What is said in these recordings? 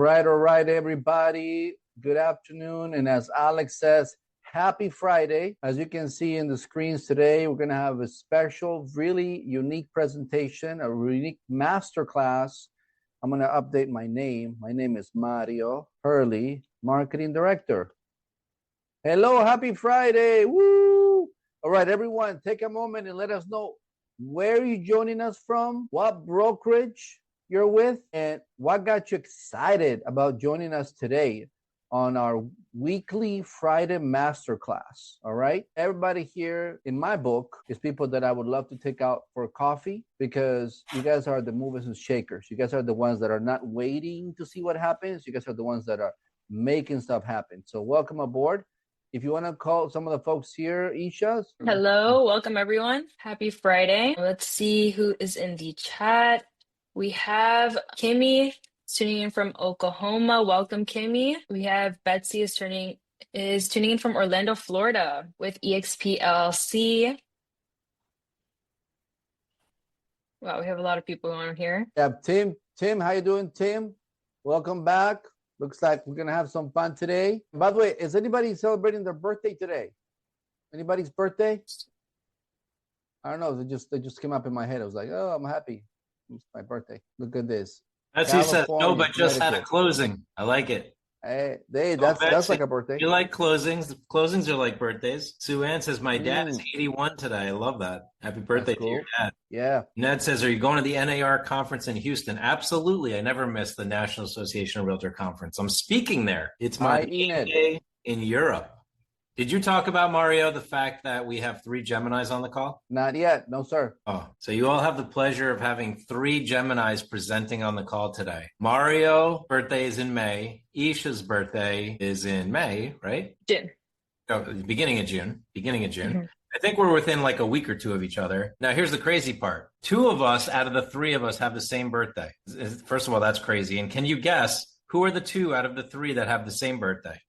all right, everybody. Good afternoon. And as Alex says, happy Friday. As you can see in the screens today, we're going to have a special, really unique presentation, a unique masterclass. I'm going to update my name. My name is Mario Hurley, Marketing Director. Hello, happy Friday. Woo! All right, everyone, take a moment and let us know where you're joining us from, what brokerage you're with, and what got you excited about joining us today on our weekly Friday masterclass. All right, everybody here in my book is people that I would love to take out for coffee, because you guys are the movers and shakers. You guys are the ones that are not waiting to see what happens. You guys are the ones that are making stuff happen. So welcome aboard. If you want to call some of the folks here, Isha. Hello, welcome everyone. Happy Friday. Let's see who is in the chat. We have Kimmy tuning in from Oklahoma. Welcome, Kimmy. We have Betsy is tuning in from Orlando, Florida with EXP LLC. Wow, we have a lot of people on here. Yeah, Tim, how you doing, Tim? Welcome back. Looks like we're gonna have some fun today. By the way, is anybody celebrating their birthday today? Anybody's birthday? I don't know. They just came up in my head. I was like, oh, I'm happy. It's my birthday. Look at this. That's he said no, but just had a closing. I like it. Hey, that's like a birthday. You like closings? Closings are like birthdays. Sue Ann says my dad is 81 today. I love that. Happy birthday to your dad. Yeah. Ned says, are you going to the NAR conference in Houston? Absolutely. I never miss the National Association of Realtor Conference. I'm speaking there. It's my day in Europe. Did you talk about, Mario, the fact that we have 3 Geminis on the call? Not yet. No, sir. Oh, so you all have the pleasure of having 3 Geminis presenting on the call today. Mario's birthday is in May. Isha's birthday is in May, right? June. Oh, beginning of June. Mm-hmm. I think we're within like a week or 2 of each other. Now, here's the crazy part. 2 of us out of the 3 of us have the same birthday. First of all, that's crazy. And can you guess who are the 2 out of the 3 that have the same birthday?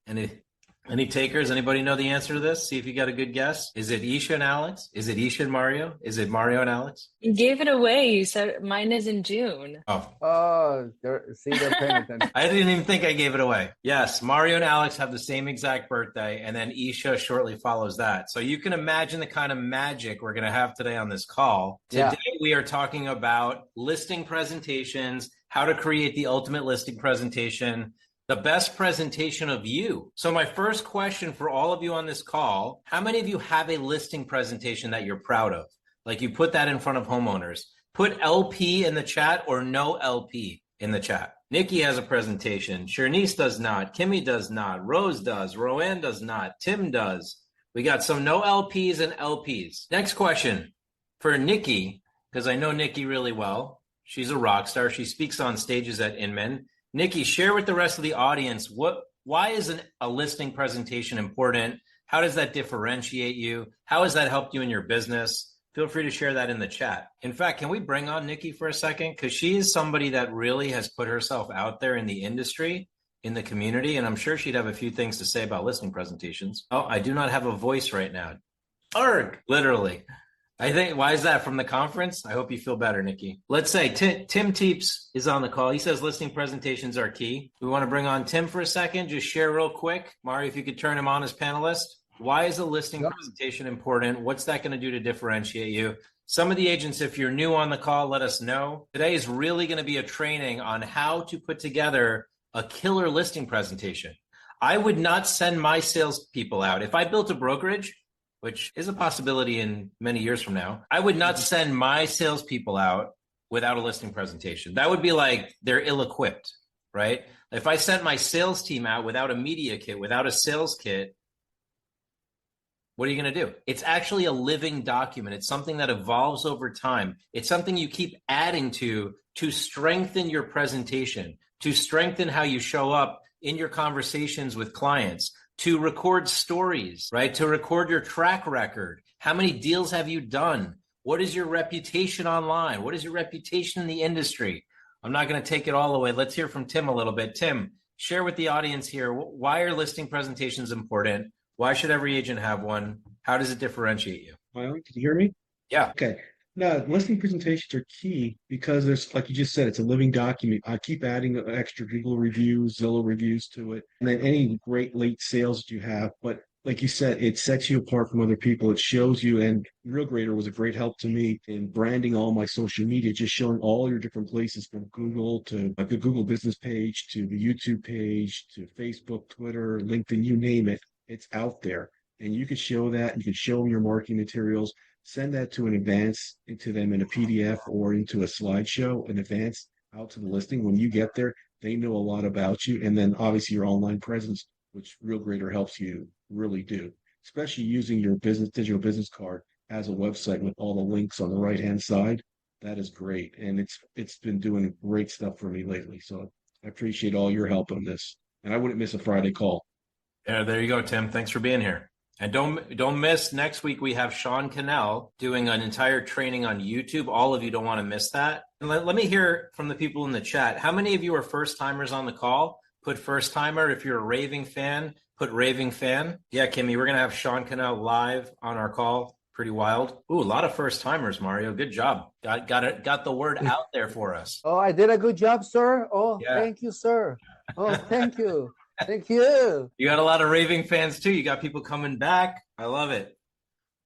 Any takers? Anybody know the answer to this? See if you got a good guess. Is it Isha and Alex? Is it Isha and Mario? Is it Mario and Alex? You gave it away. You said mine is in June. Oh, they're paying attention. I didn't even think I gave it away. Yes, Mario and Alex have the same exact birthday, and then Isha shortly follows that. So you can imagine the kind of magic we're going to have today on this call. Today we are talking about listing presentations, how to create the ultimate listing presentation, the best presentation of you. So my first question for all of you on this call, how many of you have a listing presentation that you're proud of? Like you put that in front of homeowners. Put LP in the chat or no LP in the chat. Nikki has a presentation. Shernice does not. Kimmy does not. Rose does. Roanne does not. Tim does. We got some no LPs and LPs. Next question for Nikki, because I know Nikki really well. She's a rock star. She speaks on stages at Inman. Nikki, share with the rest of the audience, why is a listing presentation important? How does that differentiate you? How has that helped you in your business? Feel free to share that in the chat. In fact, can we bring on Nikki for a second? Because she is somebody that really has put herself out there in the industry, in the community, and I'm sure she'd have a few things to say about listing presentations. Oh, I do not have a voice right now. Arg, literally. I think, why is that, from the conference? I hope you feel better, Nikki. Let's say Tim Teeps is on the call. He says listing presentations are key. We want to bring on Tim for a second. Just share real quick. Mario, if you could turn him on as panelist. Why is a listing presentation important? What's that going to do to differentiate you? Some of the agents, if you're new on the call, let us know. Today is really going to be a training on how to put together a killer listing presentation. I would not send my salespeople out. If I built a brokerage, which is a possibility in many years from now, I would not send my salespeople out without a listing presentation. That would be like they're ill-equipped, right? If I sent my sales team out without a media kit, without a sales kit, what are you going to do? It's actually a living document. It's something that evolves over time. It's something you keep adding to strengthen your presentation, to strengthen how you show up in your conversations with clients, to record stories, right? To record your track record. How many deals have you done? What is your reputation online? What is your reputation in the industry? I'm not going to take it all away. Let's hear from Tim a little bit. Tim, share with the audience here, why are listing presentations important? Why should every agent have one? How does it differentiate you? Can you hear me? Yeah. Okay. No, listing presentations are key because there's, like you just said, it's a living document. I keep adding extra Google reviews, Zillow reviews to it, and then any great late sales that you have. But like you said, it sets you apart from other people. It shows you, and RealGrader was a great help to me in branding all my social media, just showing all your different places from Google to like the Google business page to the YouTube page to Facebook, Twitter, LinkedIn, you name it. It's out there. And you can show that. You can show them your marketing materials, send that to an advance into them in a PDF or into a slideshow in advance out to the listing. When you get there, they know a lot about you. And then obviously your online presence, which RealGrader helps you really do, especially using your business digital business card as a website with all the links on the right hand side. That is great. And it's been doing great stuff for me lately. So I appreciate all your help on this. And I wouldn't miss a Friday call. Yeah, there you go, Tim. Thanks for being here. And don't miss, next week we have Sean Cannell doing an entire training on YouTube. All of you don't want to miss that. And let me hear from the people in the chat. How many of you are first timers on the call? Put first timer. If you're a raving fan, put raving fan. Yeah, Kimmy, we're going to have Sean Cannell live on our call. Pretty wild. Ooh, a lot of first timers, Mario. Good job. Got the word out there for us. Oh, I did a good job, sir. Oh, Yeah. Thank you, sir. Oh, thank you. Thank you. You got a lot of raving fans too. You got people coming back. I love it.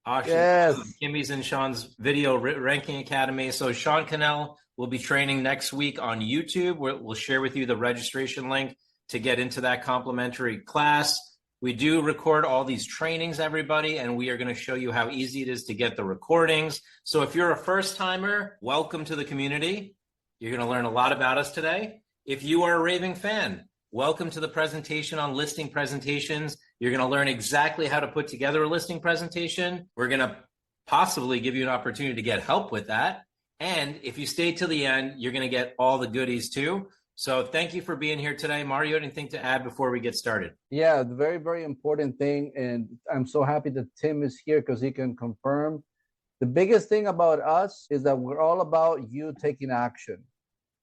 Awesome. Yes. Kimmy's in Sean's video ranking academy. So Sean Cannell will be training next week on YouTube. We'll share with you the registration link to get into that complimentary class. We do record all these trainings, everybody, and we are going to show you how easy it is to get the recordings. So if you're a first timer, welcome to the community. You're going to learn a lot about us today. If you are a raving fan, welcome to the presentation on listing presentations. You're going to learn exactly how to put together a listing presentation. We're going to possibly give you an opportunity to get help with that. And if you stay till the end, you're going to get all the goodies too. So thank you for being here today. Mario, anything to add before we get started? Yeah, the very, very important thing. And I'm so happy that Tim is here because he can confirm. The biggest thing about us is that we're all about you taking action.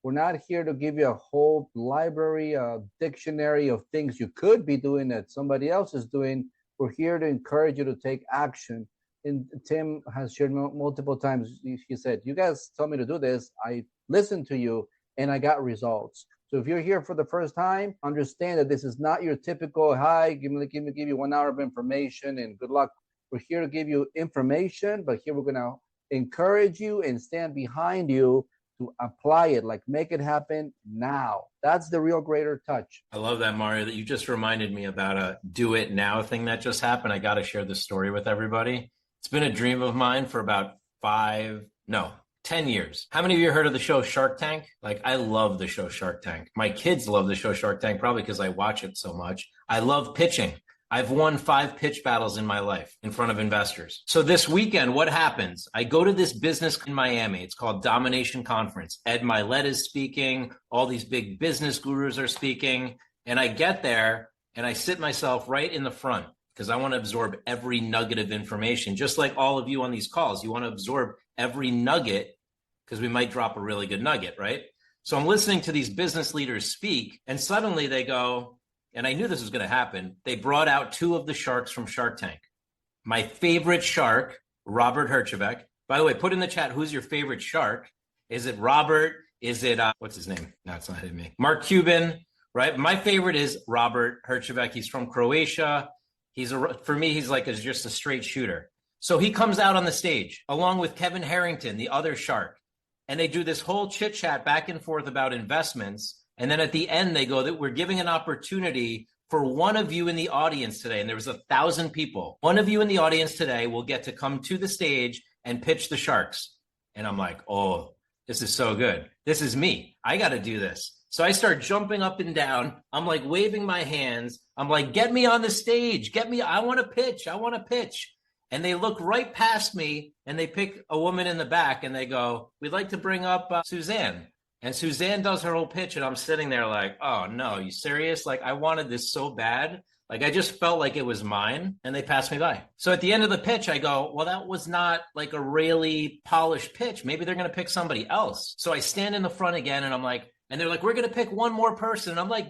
We're not here to give you a whole library, a dictionary of things you could be doing that somebody else is doing. We're here to encourage you to take action. And Tim has shared multiple times, he said, you guys told me to do this. I listened to you and I got results. So if you're here for the first time, understand that this is not your typical, hi, give you 1 hour of information and good luck. We're here to give you information, but here we're going to encourage you and stand behind you to apply it, like make it happen now. That's the RealGrader touch. I love that, Mario, that you just reminded me about a do it now thing that just happened. I got to share this story with everybody. It's been a dream of mine for about 10 years. How many of you heard of the show Shark Tank? Like, I love the show Shark Tank. My kids love the show Shark Tank, probably because I watch it so much. I love pitching. I've won 5 pitch battles in my life in front of investors. So this weekend, what happens? I go to this business in Miami. It's called Domination Conference. Ed Milet is speaking. All these big business gurus are speaking. And I get there and I sit myself right in the front because I want to absorb every nugget of information. Just like all of you on these calls, you want to absorb every nugget because we might drop a really good nugget, right? So I'm listening to these business leaders speak and suddenly they go, and I knew this was going to happen. They brought out 2 of the sharks from Shark Tank. My favorite shark, Robert Herjavec. By the way, put in the chat, who's your favorite shark? Is it Robert? Is it, what's his name? No, it's not hitting me. Mark Cuban, right? My favorite is Robert Herjavec. He's from Croatia. For me, he's like just a straight shooter. So he comes out on the stage along with Kevin Harrington, the other shark. And they do this whole chit chat back and forth about investments. And then at the end, they go that we're giving an opportunity for one of you in the audience today. And there was 1,000 people. One of you in the audience today will get to come to the stage and pitch the sharks. And I'm like, oh, this is so good. This is me. I got to do this. So I start jumping up and down. I'm like waving my hands. I'm like, get me on the stage. Get me. I want to pitch. I want to pitch. And they look right past me and they pick a woman in the back and they go, we'd like to bring up Suzanne. And Suzanne does her whole pitch and I'm sitting there like, oh no, you serious? Like I wanted this so bad. Like I just felt like it was mine and they passed me by. So at the end of the pitch, I go, well, that was not like a really polished pitch. Maybe they're going to pick somebody else. So I stand in the front again and I'm like, and they're like, we're going to pick one more person. And I'm like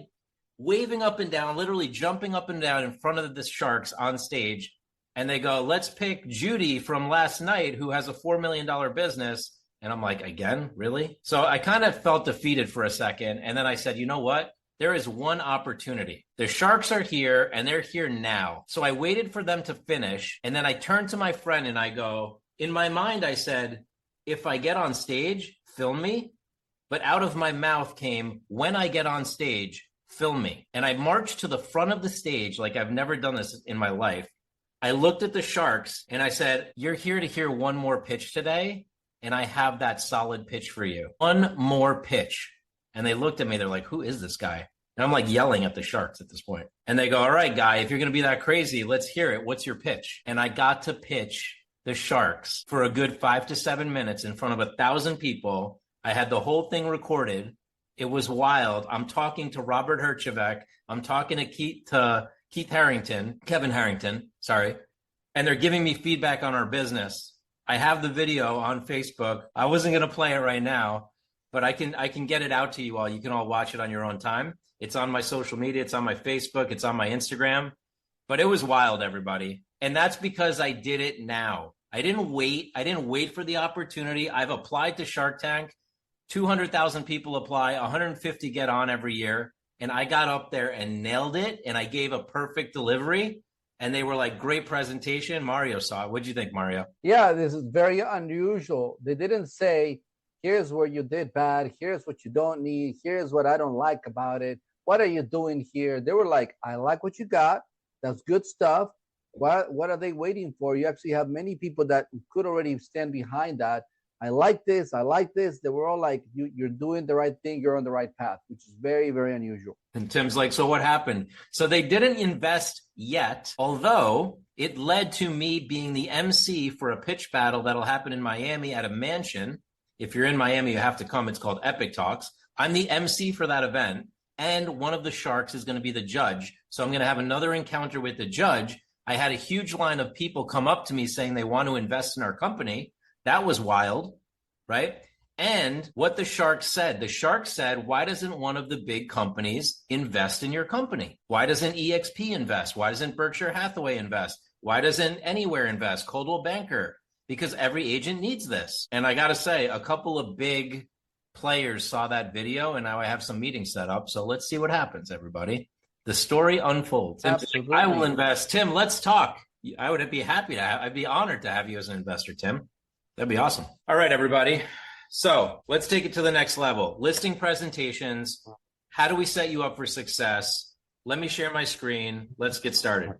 waving up and down, literally jumping up and down in front of the sharks on stage. And they go, let's pick Judy from last night who has a $4 million business. And I'm like, again, really? So I kind of felt defeated for a second. And then I said, you know what? There is one opportunity. The Sharks are here and they're here now. So I waited for them to finish. And then I turned to my friend and I go, in my mind, I said, if I get on stage, film me. But out of my mouth came, when I get on stage, film me. And I marched to the front of the stage like I've never done this in my life. I looked at the Sharks and I said, you're here to hear one more pitch today. And I have that solid pitch for you. One more pitch. And they looked at me. They're like, who is this guy? And I'm like yelling at the Sharks at this point. And they go, all right, guy, if you're going to be that crazy, let's hear it. What's your pitch? And I got to pitch the Sharks for a good 5 to 7 minutes in front of 1,000 people. I had the whole thing recorded. It was wild. I'm talking to Robert Herjavec. I'm talking to Kevin Harrington, sorry. And they're giving me feedback on our business. I have the video on Facebook. I wasn't going to play it right now, but I can get it out to you all. You can all watch it on your own time. It's on my social media. It's on my Facebook. It's on my Instagram. But it was wild, everybody. And that's because I did it now. I didn't wait. I didn't wait for the opportunity. I've applied to Shark Tank. 200,000 people apply. 150 get on every year. And I got up there and nailed it. And I gave a perfect delivery. And they were like, great presentation. Mario saw it. What'd you think, Mario? Yeah, this is very unusual. They didn't say, here's where you did bad. Here's what you don't need. Here's what I don't like about it. What are you doing here? They were like, I like what you got. That's good stuff. What are they waiting for? You actually have many people that could already stand behind that. I like this. I like this. They were all like, you're doing the right thing. You're on the right path, which is very, very unusual. And Tim's like, so what happened? So they didn't invest yet, although it led to me being the MC for a pitch battle that'll happen in Miami at a mansion. If you're in Miami, you have to come. It's called Epic Talks. I'm the MC for that event. And one of the Sharks is going to be the judge. So I'm going to have another encounter with the judge. I had a huge line of people come up to me saying they want to invest in our company. That was wild, right? And what the Shark said, why doesn't one of the big companies invest in your company? Why doesn't EXP invest? Why doesn't Berkshire Hathaway invest? Why doesn't Anywhere invest? Coldwell Banker? Because every agent needs this. And I got to say, a couple of big players saw that video, and now I have some meetings set up. So let's see what happens, everybody. The story unfolds. Absolutely. I will invest. Tim, let's talk. I would be happy to I'd be honored to have you as an investor, Tim. That'd be awesome. All right, everybody. So let's take it to the next level. Listing presentations. How do we set you up for success? Let me share my screen. Let's get started.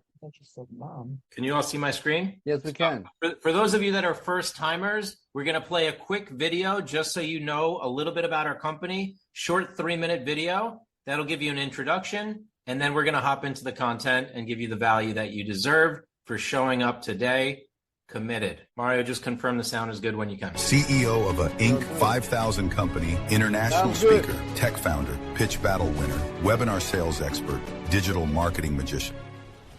Can you all see my screen? Yes, we can. For those of you that are first timers, we're going to play a quick video just so you know a little bit about our company. Short 3-minute video. That'll give you an introduction. And then we're going to hop into the content and give you the value that you deserve for showing up today. Committed. Mario, just confirm the sound is good when you can. CEO of a Inc. 5000 company, international speaker, tech founder, pitch battle winner, webinar sales expert, digital marketing magician.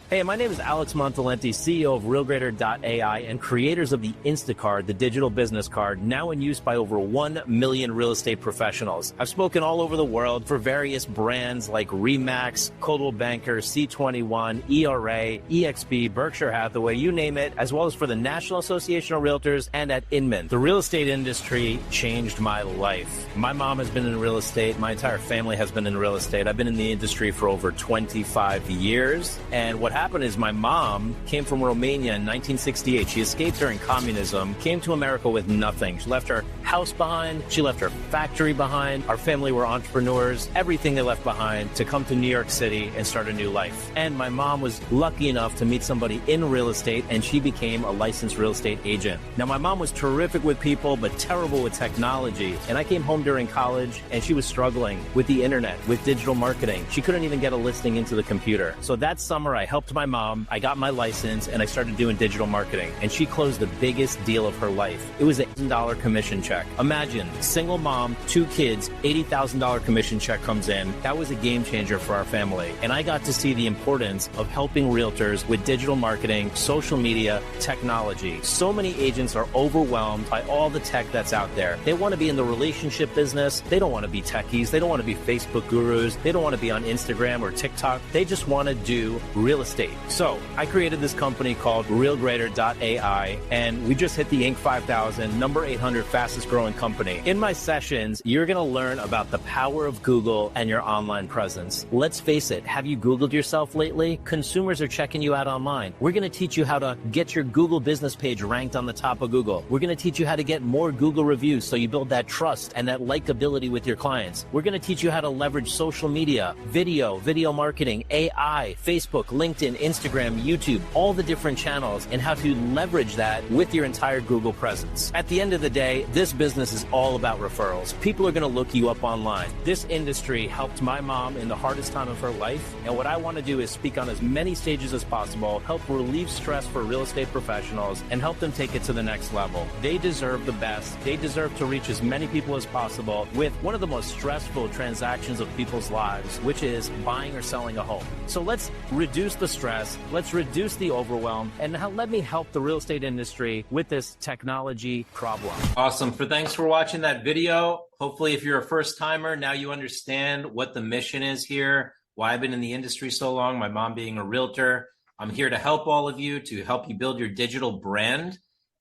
Hey, my name is Alex Montalenti, CEO of RealGrader.ai and creators of the Instacard, the digital business card, now in use by over 1 million real estate professionals. I've spoken all over the world for various brands like Remax, Coldwell Banker, C21, ERA, EXP, Berkshire Hathaway, you name it, as well as for the National Association of Realtors and at Inman. The real estate industry changed my life. My mom has been in real estate. My entire family has been in real estate. I've been in the industry for over 25 years. And what happened is my mom came from Romania in 1968. She escaped during communism, came to America with nothing. She left her house behind. She left her factory behind. Our family were entrepreneurs. Everything they left behind to come to New York City and start a new life. And my mom was lucky enough to meet somebody in real estate, and she became a licensed real estate agent. Now, my mom was terrific with people, but terrible with technology. And I came home during college, and she was struggling with the internet, with digital marketing. She couldn't even get a listing into the computer. So that summer, I helped my mom. I got my license, and I started doing digital marketing. And she closed the biggest deal of her life. It was a $1,000 commission check. Imagine, single mom, 2 kids, $80,000 commission check comes in. That was a game changer for our family. And I got to see the importance of helping realtors with digital marketing, social media, technology. So many agents are overwhelmed by all the tech that's out there. They want to be in the relationship business. They don't want to be techies. They don't want to be Facebook gurus. They don't want to be on Instagram or TikTok. They just want to do real estate estate. So I created this company called realgrader.ai, and we just hit the Inc. 5000, number 800 fastest growing company. In my sessions, you're going to learn about the power of Google and your online presence. Let's face it, have you Googled yourself lately? Consumers are checking you out online. We're going to teach you how to get your Google business page ranked on the top of Google. We're going to teach you how to get more Google reviews so you build that trust and that likability with your clients. We're going to teach you how to leverage social media, video marketing, AI, Facebook, LinkedIn, Instagram, YouTube, all the different channels, and how to leverage that with your entire Google presence. At the end of the day, this business is all about referrals. People are going to look you up online. This industry helped my mom in the hardest time of her life, and what I want to do is speak on as many stages as possible, help relieve stress for real estate professionals, and help them take it to the next level. They deserve the best. They deserve to reach as many people as possible with one of the most stressful transactions of people's lives, which is buying or selling a home. So let's reduce the stress, let's reduce the overwhelm, and now let me help the real estate industry with this technology problem. Awesome. Thanks for watching that video. Hopefully, if you're a first timer, now you understand what the mission is here, why I've been in the industry so long, my mom being a realtor. I'm here to help all of you, to help you build your digital brand,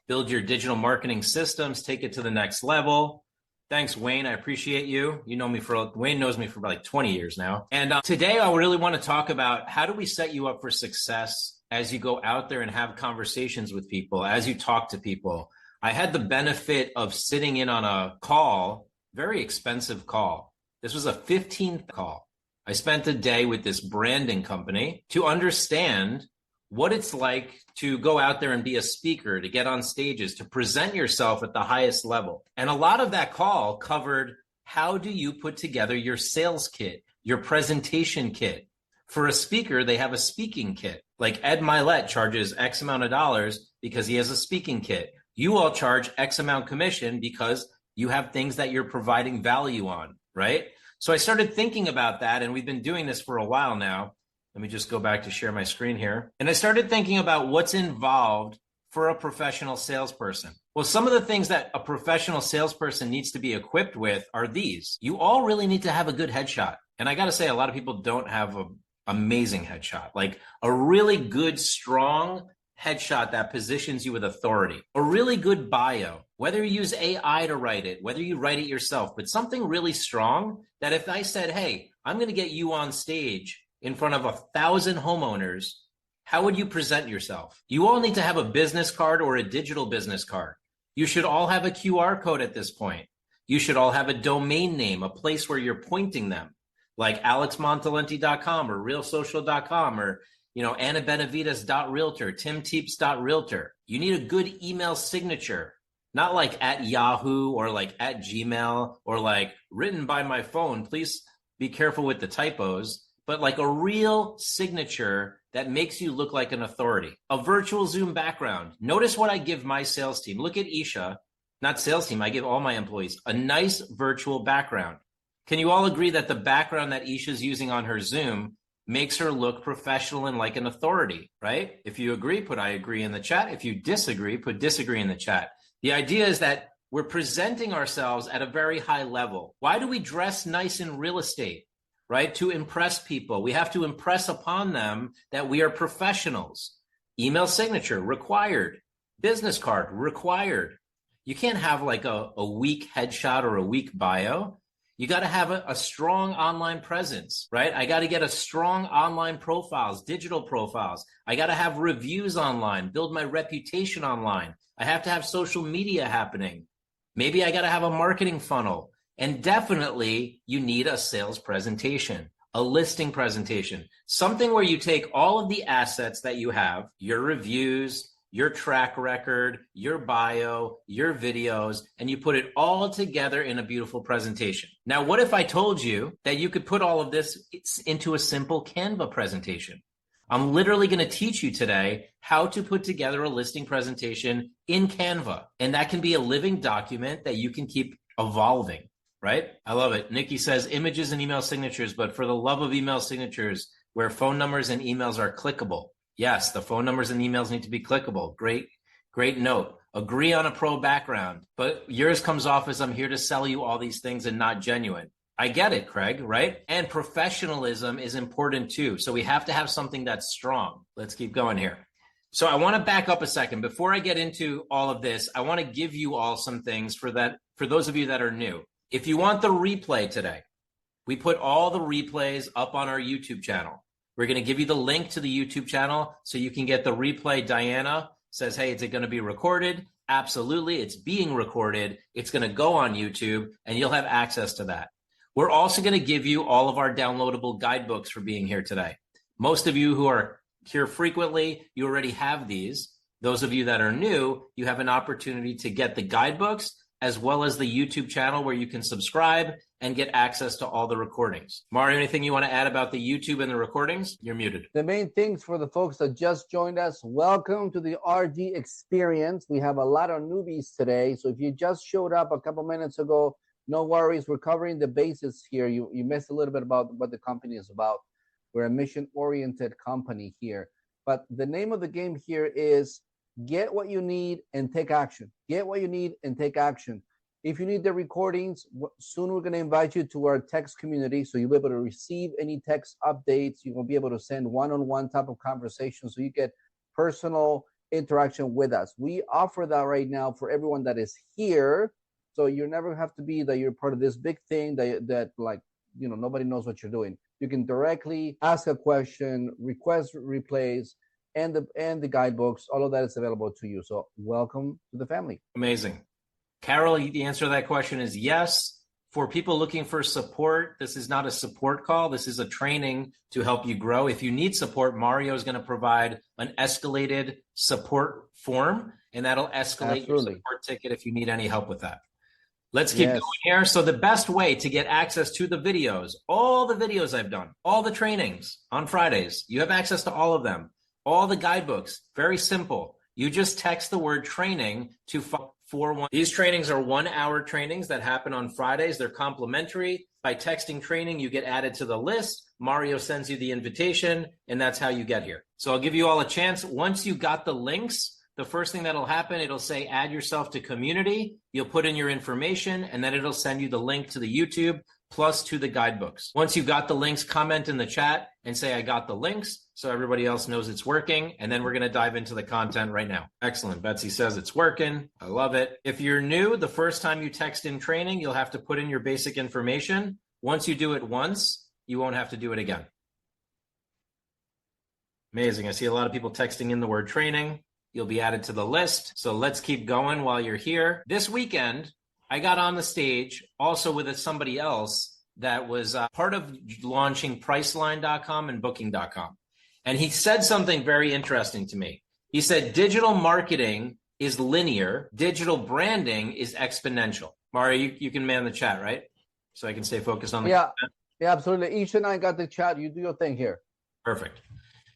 build your digital marketing systems, take it to the next level. Thanks, Wayne. I appreciate you. Wayne knows me for like 20 years now. And today I really want to talk about how do we set you up for success as you go out there and have conversations with people, as you talk to people. I had the benefit of sitting in on a call, very expensive call. This was a 15th call. I spent a day with this branding company to understand what it's like to go out there and be a speaker, to get on stages, to present yourself at the highest level. And a lot of that call covered how do you put together your sales kit, your presentation kit. For a speaker, they have a speaking kit. Like Ed Milet charges X amount of dollars because he has a speaking kit. You all charge X amount commission because you have things that you're providing value on, right? So I started thinking about that, and we've been doing this for a while now. Let me just go back to share my screen here. And I started thinking about what's involved for a professional salesperson. Well, some of the things that a professional salesperson needs to be equipped with are these. You all really need to have a good headshot. And I got to say, a lot of people don't have an amazing headshot, like a really good, strong headshot that positions you with authority, a really good bio, whether you use AI to write it, whether you write it yourself, but something really strong that if I said, hey, I'm going to get you on stage in front of 1,000 homeowners, how would you present yourself? You all need to have a business card or a digital business card. You should all have a QR code at this point. You should all have a domain name, a place where you're pointing them, like alexmontalenti.com or realsocial.com or annabenavides.realtor, timteeps.realtor. You need a good email signature, not like at Yahoo or like at Gmail or like written by my phone. Please be careful with the typos, but like a real signature that makes you look like an authority. A virtual Zoom background. Notice what I give my sales team. Look at Isha, not sales team. I give all my employees a nice virtual background. Can you all agree that the background that Isha's using on her Zoom makes her look professional and like an authority, right? If you agree, put I agree in the chat. If you disagree, put disagree in the chat. The idea is that we're presenting ourselves at a very high level. Why do we dress nice in real estate, right? To impress people. We have to impress upon them that we are professionals. Email signature required. Business card required. You can't have like a weak headshot or a weak bio. You got to have a strong online presence, right? I got to get a strong online profiles, digital profiles. I got to have reviews online, build my reputation online. I have to have social media happening. Maybe I got to have a marketing funnel. And definitely you need a sales presentation, a listing presentation, something where you take all of the assets that you have, your reviews, your track record, your bio, your videos, and you put it all together in a beautiful presentation. Now, what if I told you that you could put all of this into a simple Canva presentation? I'm literally going to teach you today how to put together a listing presentation in Canva. And that can be a living document that you can keep evolving, right? I love it. Nikki says images and email signatures, but for the love of email signatures, where phone numbers and emails are clickable. Yes, the phone numbers and emails need to be clickable. Great note. Agree on a pro background, but yours comes off as I'm here to sell you all these things and not genuine. I get it, Craig, right? And professionalism is important too. So we have to have something that's strong. Let's keep going here. So I want to back up a second. Before I get into all of this, I want to give you all some things for those of you that are new. If you want the replay today, we put all the replays up on our YouTube channel. We're going to give you the link to the YouTube channel so you can get the replay. Diana says, hey, is it going to be recorded? Absolutely. It's being recorded. It's going to go on YouTube and you'll have access to that. We're also going to give you all of our downloadable guidebooks for being here today. Most of you who are here frequently, you already have these. Those of you that are new, you have an opportunity to get the guidebooks as well as the YouTube channel where you can subscribe and get access to all the recordings. Mario, anything you want to add about the YouTube and the recordings? You're muted. The main things for the folks that just joined us, welcome to the RD experience. We have a lot of newbies today. So if you just showed up a couple minutes ago, no worries. We're covering the basis here. You missed a little bit about what the company is about. We're a mission-oriented company here. But the name of the game here is get what you need and take action. Get what you need and take action. If you need the recordings, soon we're going to invite you to our text community so you'll be able to receive any text updates. You will be able to send one-on-one type of conversations so you get personal interaction with us. We offer that right now for everyone that is here. So you never have to be that you're part of this big thing that like, you know, nobody knows what you're doing. You can directly ask a question, request replays, and the guidebooks. All of that is available to you. So welcome to the family. Amazing. Carol, the answer to that question is yes. For people looking for support, this is not a support call. This is a training to help you grow. If you need support, Mario is going to provide an escalated support form, and that'll escalate your support ticket if you need any help with that. Let's keep going here. So the best way to get access to the videos, all the videos I've done, all the trainings on Fridays, you have access to all of them. All the guidebooks, very simple. You just text the word training to 541. These trainings are 1 hour trainings that happen on Fridays. They're complimentary. By texting training, you get added to the list. Mario sends you the invitation, and that's how you get here. So I'll give you all a chance. Once you got the links, the first thing that'll happen, it'll say add yourself to community. You'll put in your information, and then it'll send you the link to the YouTube plus to the guidebooks. Once you got the links, comment in the chat and say, I got the links, so everybody else knows it's working. And then we're going to dive into the content right now. Excellent. Betsy says it's working. I love it. If you're new, the first time you text in training, you'll have to put in your basic information. Once you do it once, you won't have to do it again. Amazing. I see a lot of people texting in the word training. You'll be added to the list. So let's keep going while you're here. This weekend, I got on the stage also with somebody else that was part of launching Priceline.com and Booking.com. And he said something very interesting to me. He said, digital marketing is linear. Digital branding is exponential. Mario, you can man the chat, right? So I can stay focused on the content. Yeah, absolutely. Ish and I got the chat. You do your thing here. Perfect.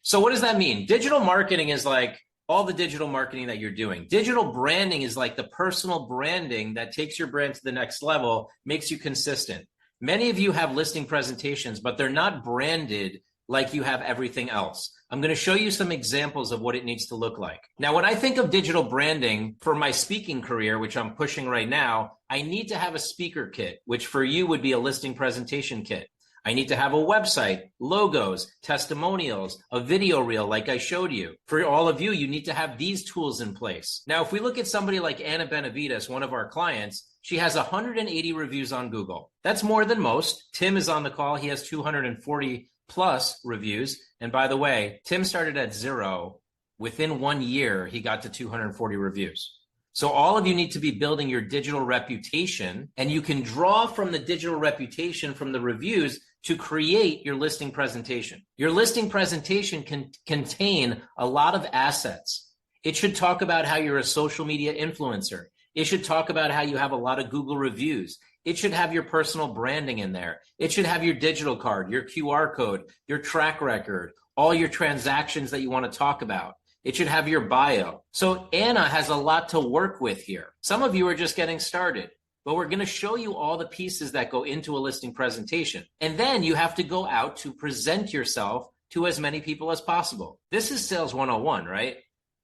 So what does that mean? Digital marketing is like all the digital marketing that you're doing. Digital branding is like the personal branding that takes your brand to the next level, makes you consistent. Many of you have listing presentations, but they're not branded like you have everything else. I'm going to show you some examples of what it needs to look like. Now, when I think of digital branding for my speaking career, which I'm pushing right now, I need to have a speaker kit, which for you would be a listing presentation kit. I need to have a website, logos, testimonials, a video reel like I showed you. For all of you, you need to have these tools in place. Now, if we look at somebody like Anna Benavides, one of our clients, she has 180 reviews on Google. That's more than most. Tim is on the call. He has 240 plus reviews. And by the way, Tim started at 0. Within 1 year, he got to 240 reviews. So all of you need to be building your digital reputation, and you can draw from the digital reputation from the reviews to create your listing presentation. Your listing presentation can contain a lot of assets. It should talk about how you're a social media influencer. It should talk about how you have a lot of Google reviews. It should have your personal branding in there. It should have your digital card, your QR code, your track record, all your transactions that you want to talk about. It should have your bio. So Anna has a lot to work with here. Some of you are just getting started, but we're going to show you all the pieces that go into a listing presentation. And then you have to go out to present yourself to as many people as possible. This is sales 101, right?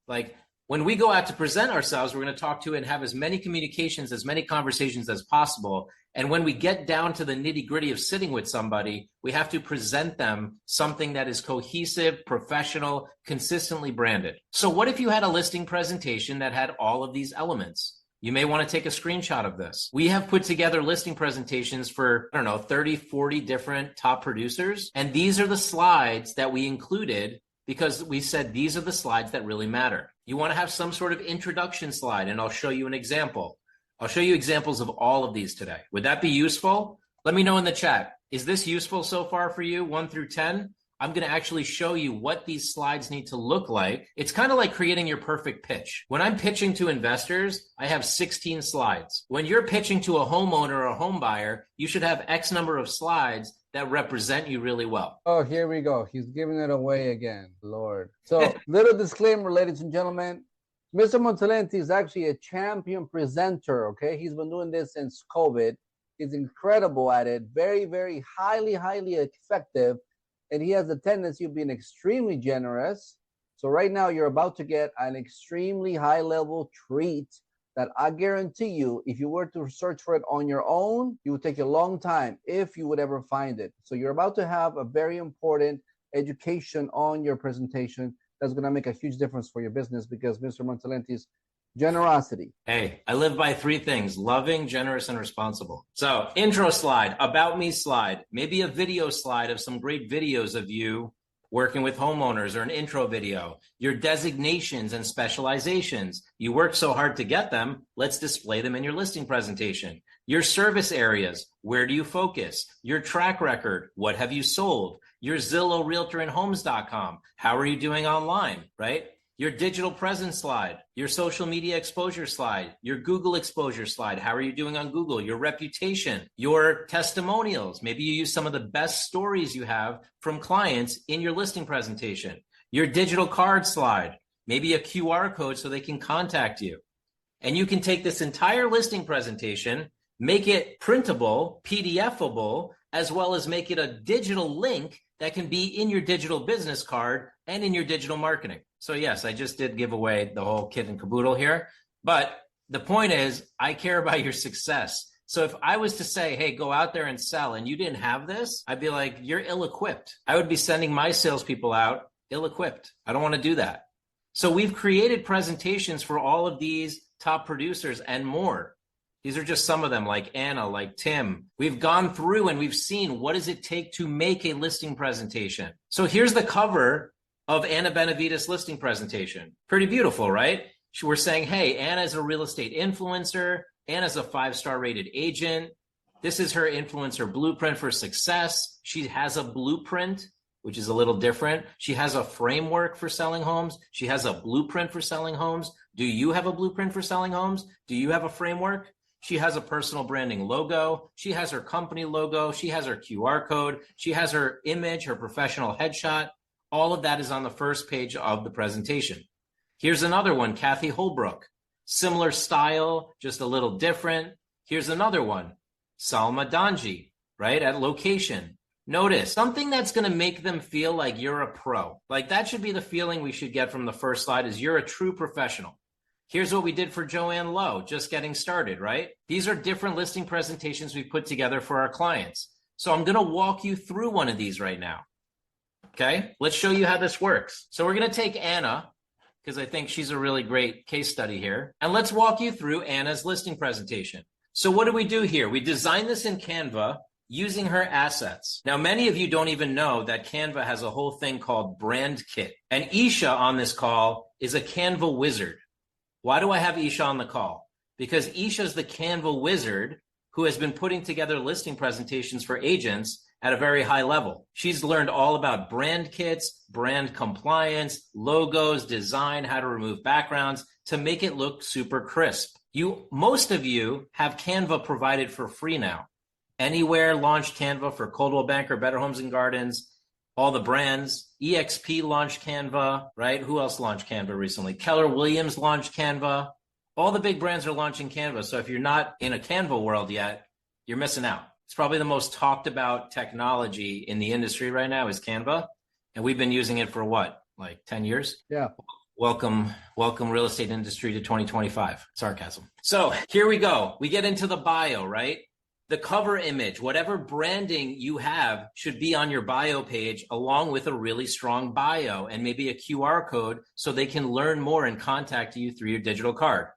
Like when we go out to present ourselves, we're going to talk to and have as many communications, as many conversations as possible. And when we get down to the nitty gritty of sitting with somebody, we have to present them something that is cohesive, professional, consistently branded. So what if you had a listing presentation that had all of these elements? You may want to take a screenshot of this. We have put together listing presentations for, 30, 40 different top producers. And these are the slides that we included because we said these are the slides that really matter. You want to have some sort of introduction slide, and I'll show you an example. I'll show you examples of all of these today. Would that be useful? Let me know in the chat. Is this useful so far for you, 1 through 10? I'm going to actually show you what these slides need to look like. It's kind of like creating your perfect pitch. When I'm pitching to investors, I have 16 slides. When you're pitching to a homeowner or a home buyer, you should have X number of slides that represent you really well. Oh, here we go. He's giving it away again, Lord. So, little disclaimer, ladies and gentlemen. Mr. Montalenti is actually a champion presenter, okay? He's been doing this since COVID. He's incredible at it. Very, very highly effective. And he has the tendency of being extremely generous. So right now you're about to get an extremely high-level treat that I guarantee you, if you were to search for it on your own, it would take a long time if you would ever find it. So you're about to have a very important education on your presentation that's going to make a huge difference for your business because Mr. Montalenti's generosity. Hey, I live by 3 things: loving, generous, and responsible. So intro slide, about me slide, maybe a video slide of some great videos of you working with homeowners or an intro video, your designations and specializations. You worked so hard to get them. Let's display them in your listing presentation. Your service areas, where do you focus? Your track record, what have you sold? Your Zillow, Realtor, and Homes.com, how are you doing online, right? Your digital presence slide, your social media exposure slide, your Google exposure slide, how are you doing on Google? Your reputation, your testimonials, maybe you use some of the best stories you have from clients in your listing presentation. Your digital card slide, maybe a QR code so they can contact you. And you can take this entire listing presentation, make it printable, PDFable, as well as make it a digital link that can be in your digital business card and in your digital marketing. So yes, I just did give away the whole kit and caboodle here, but the point is I care about your success. So if I was to say, hey, go out there and sell, and you didn't have this, I'd be like, you're ill-equipped. I would be sending my salespeople out ill-equipped. I don't want to do that. So we've created presentations for all of these top producers and more. These are just some of them, like Anna, like Tim. We've gone through and we've seen what does it take to make a listing presentation. So here's the cover of Anna Benavides' listing presentation. Pretty beautiful, right? We're saying, hey, Anna is a real estate influencer. Anna's a 5-star rated agent. This is her influencer blueprint for success. She has a blueprint, which is a little different. She has a framework for selling homes. She has a blueprint for selling homes. Do you have a blueprint for selling homes? Do you have a framework? She has a personal branding logo. She has her company logo. She has her QR code. She has her image, her professional headshot. All of that is on the first page of the presentation. Here's another one, Kathy Holbrook. Similar style, just a little different. Here's another one, Salma Danji, right, at location. Notice something that's going to make them feel like you're a pro. Like that should be the feeling we should get from the first slide is you're a true professional. Here's what we did for Joanne Lowe, just getting started, right? These are different listing presentations we put together for our clients. So I'm going to walk you through one of these right now. Okay, let's show you how this works. So we're going to take Anna, because I think she's a really great case study here. And let's walk you through Anna's listing presentation. So what do we do here? We designed this in Canva using her assets. Now, many of you don't even know that Canva has a whole thing called Brand Kit. And Isha on this call is a Canva wizard. Why do I have Isha on the call? Because Isha is the Canva wizard who has been putting together listing presentations for agents at a very high level. She's learned all about brand kits, brand compliance, logos, design, how to remove backgrounds to make it look super crisp. Most of you have Canva provided for free now. Anywhere launched Canva for Coldwell Banker, Better Homes and Gardens, all the brands. EXP launched Canva, right? Who else launched Canva recently? Keller Williams launched Canva. All the big brands are launching Canva. So if you're not in a Canva world yet, you're missing out. It's probably the most talked about technology in the industry right now is Canva. And we've been using it for what, like 10 years? Yeah. Welcome real estate industry to 2025. Sarcasm. So here we go. We get into the bio, right? The cover image, whatever branding you have, should be on your bio page along with a really strong bio and maybe a QR code so they can learn more and contact you through your digital card.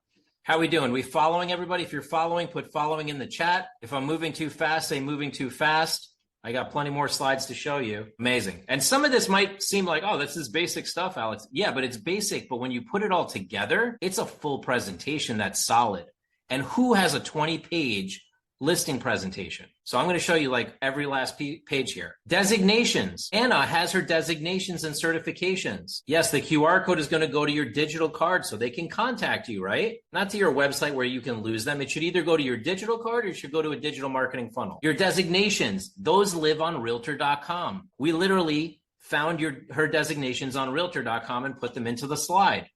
How are we doing? We following everybody? If you're following, put following in the chat. If I'm moving too fast, say moving too fast. I got plenty more slides to show you. Amazing. And some of this might seem like, oh, this is basic stuff, Alex. Yeah, but it's basic. But when you put it all together, it's a full presentation that's solid. And who has a 20-page listing presentation? So I'm going to show you like every last page here. Designations. Anna has her designations and certifications. Yes, the QR code is going to go to your digital card so they can contact you, right? Not to your website where you can lose them. It should either go to your digital card or it should go to a digital marketing funnel. Your designations, those live on realtor.com. We literally found her designations on realtor.com and put them into the slide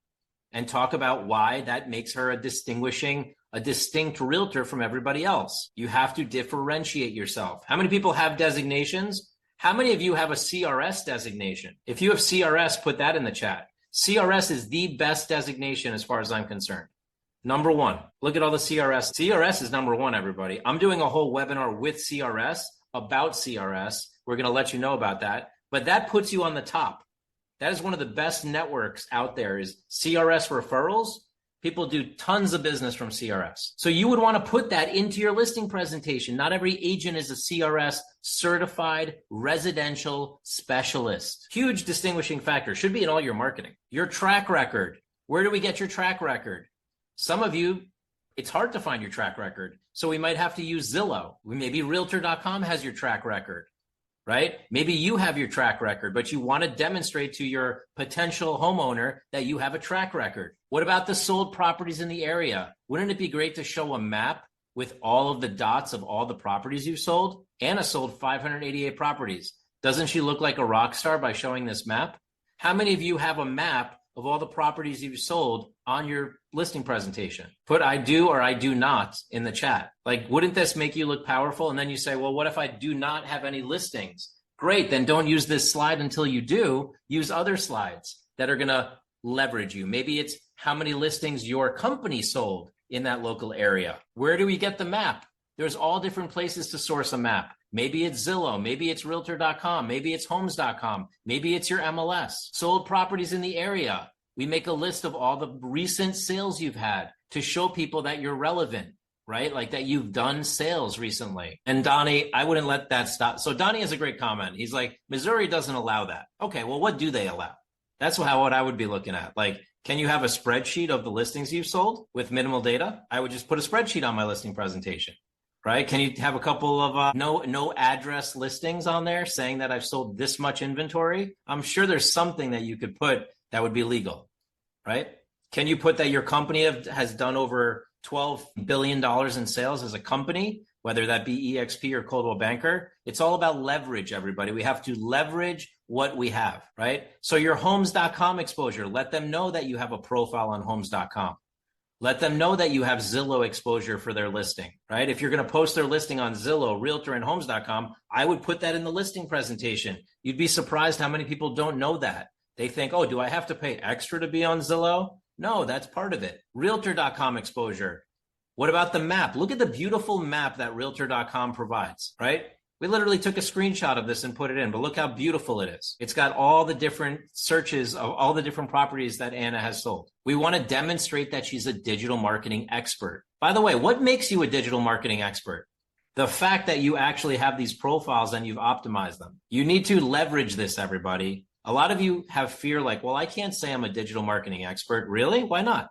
and talk about why that makes her a distinct realtor from everybody else. You have to differentiate yourself. How many people have designations? How many of you have a CRS designation? If you have CRS, put that in the chat. CRS is the best designation as far as I'm concerned. Number one, look at all the CRS. CRS is number one, everybody. I'm doing a whole webinar with CRS about CRS. We're going to let you know about that. But that puts you on the top. That is one of the best networks out there is CRS referrals. People do tons of business from CRS. So you would want to put that into your listing presentation. Not every agent is a CRS certified residential specialist. Huge distinguishing factor. Should be in all your marketing. Your track record. Where do we get your track record? Some of you, it's hard to find your track record. So we might have to use Zillow. Maybe realtor.com has your track record. Right? Maybe you have your track record, but you want to demonstrate to your potential homeowner that you have a track record. What about the sold properties in the area? Wouldn't it be great to show a map with all of the dots of all the properties you've sold? Anna sold 588 properties. Doesn't she look like a rock star by showing this map? How many of you have a map of all the properties you've sold on your listing presentation? Put I do or I do not in the chat. Like, wouldn't this make you look powerful? And then you say, well, what if I do not have any listings? Great, then don't use this slide until you do. Use other slides that are going to leverage you. Maybe it's how many listings your company sold in that local area. Where do we get the map? There's all different places to source a map. Maybe it's Zillow, maybe it's realtor.com, maybe it's homes.com, maybe it's your MLS. Sold properties in the area. We make a list of all the recent sales you've had to show people that you're relevant, right? Like that you've done sales recently. And Donnie, I wouldn't let that stop. So Donnie has a great comment. He's like, Missouri doesn't allow that. Okay, well, what do they allow? That's what I would be looking at. Like, can you have a spreadsheet of the listings you've sold with minimal data? I would just put a spreadsheet on my listing presentation. Right? Can you have a couple of no address listings on there saying that I've sold this much inventory? I'm sure there's something that you could put that would be legal, right? Can you put that your company has done over $12 billion in sales as a company, whether that be EXP or Coldwell Banker? It's all about leverage, everybody. We have to leverage what we have, right? So your homes.com exposure, let them know that you have a profile on homes.com. Let them know that you have Zillow exposure for their listing, right? If you're going to post their listing on Zillow, Realtor, and Homes.com, I would put that in the listing presentation. You'd be surprised how many people don't know that. They think, oh, do I have to pay extra to be on Zillow? No, that's part of it. Realtor.com exposure. What about the map? Look at the beautiful map that Realtor.com provides, right? We literally took a screenshot of this and put it in, but look how beautiful it is. It's got all the different searches of all the different properties that Anna has sold. We want to demonstrate that she's a digital marketing expert. By the way, what makes you a digital marketing expert? The fact that you actually have these profiles and you've optimized them. You need to leverage this, everybody. A lot of you have fear like, well, I can't say I'm a digital marketing expert. Really? Why not?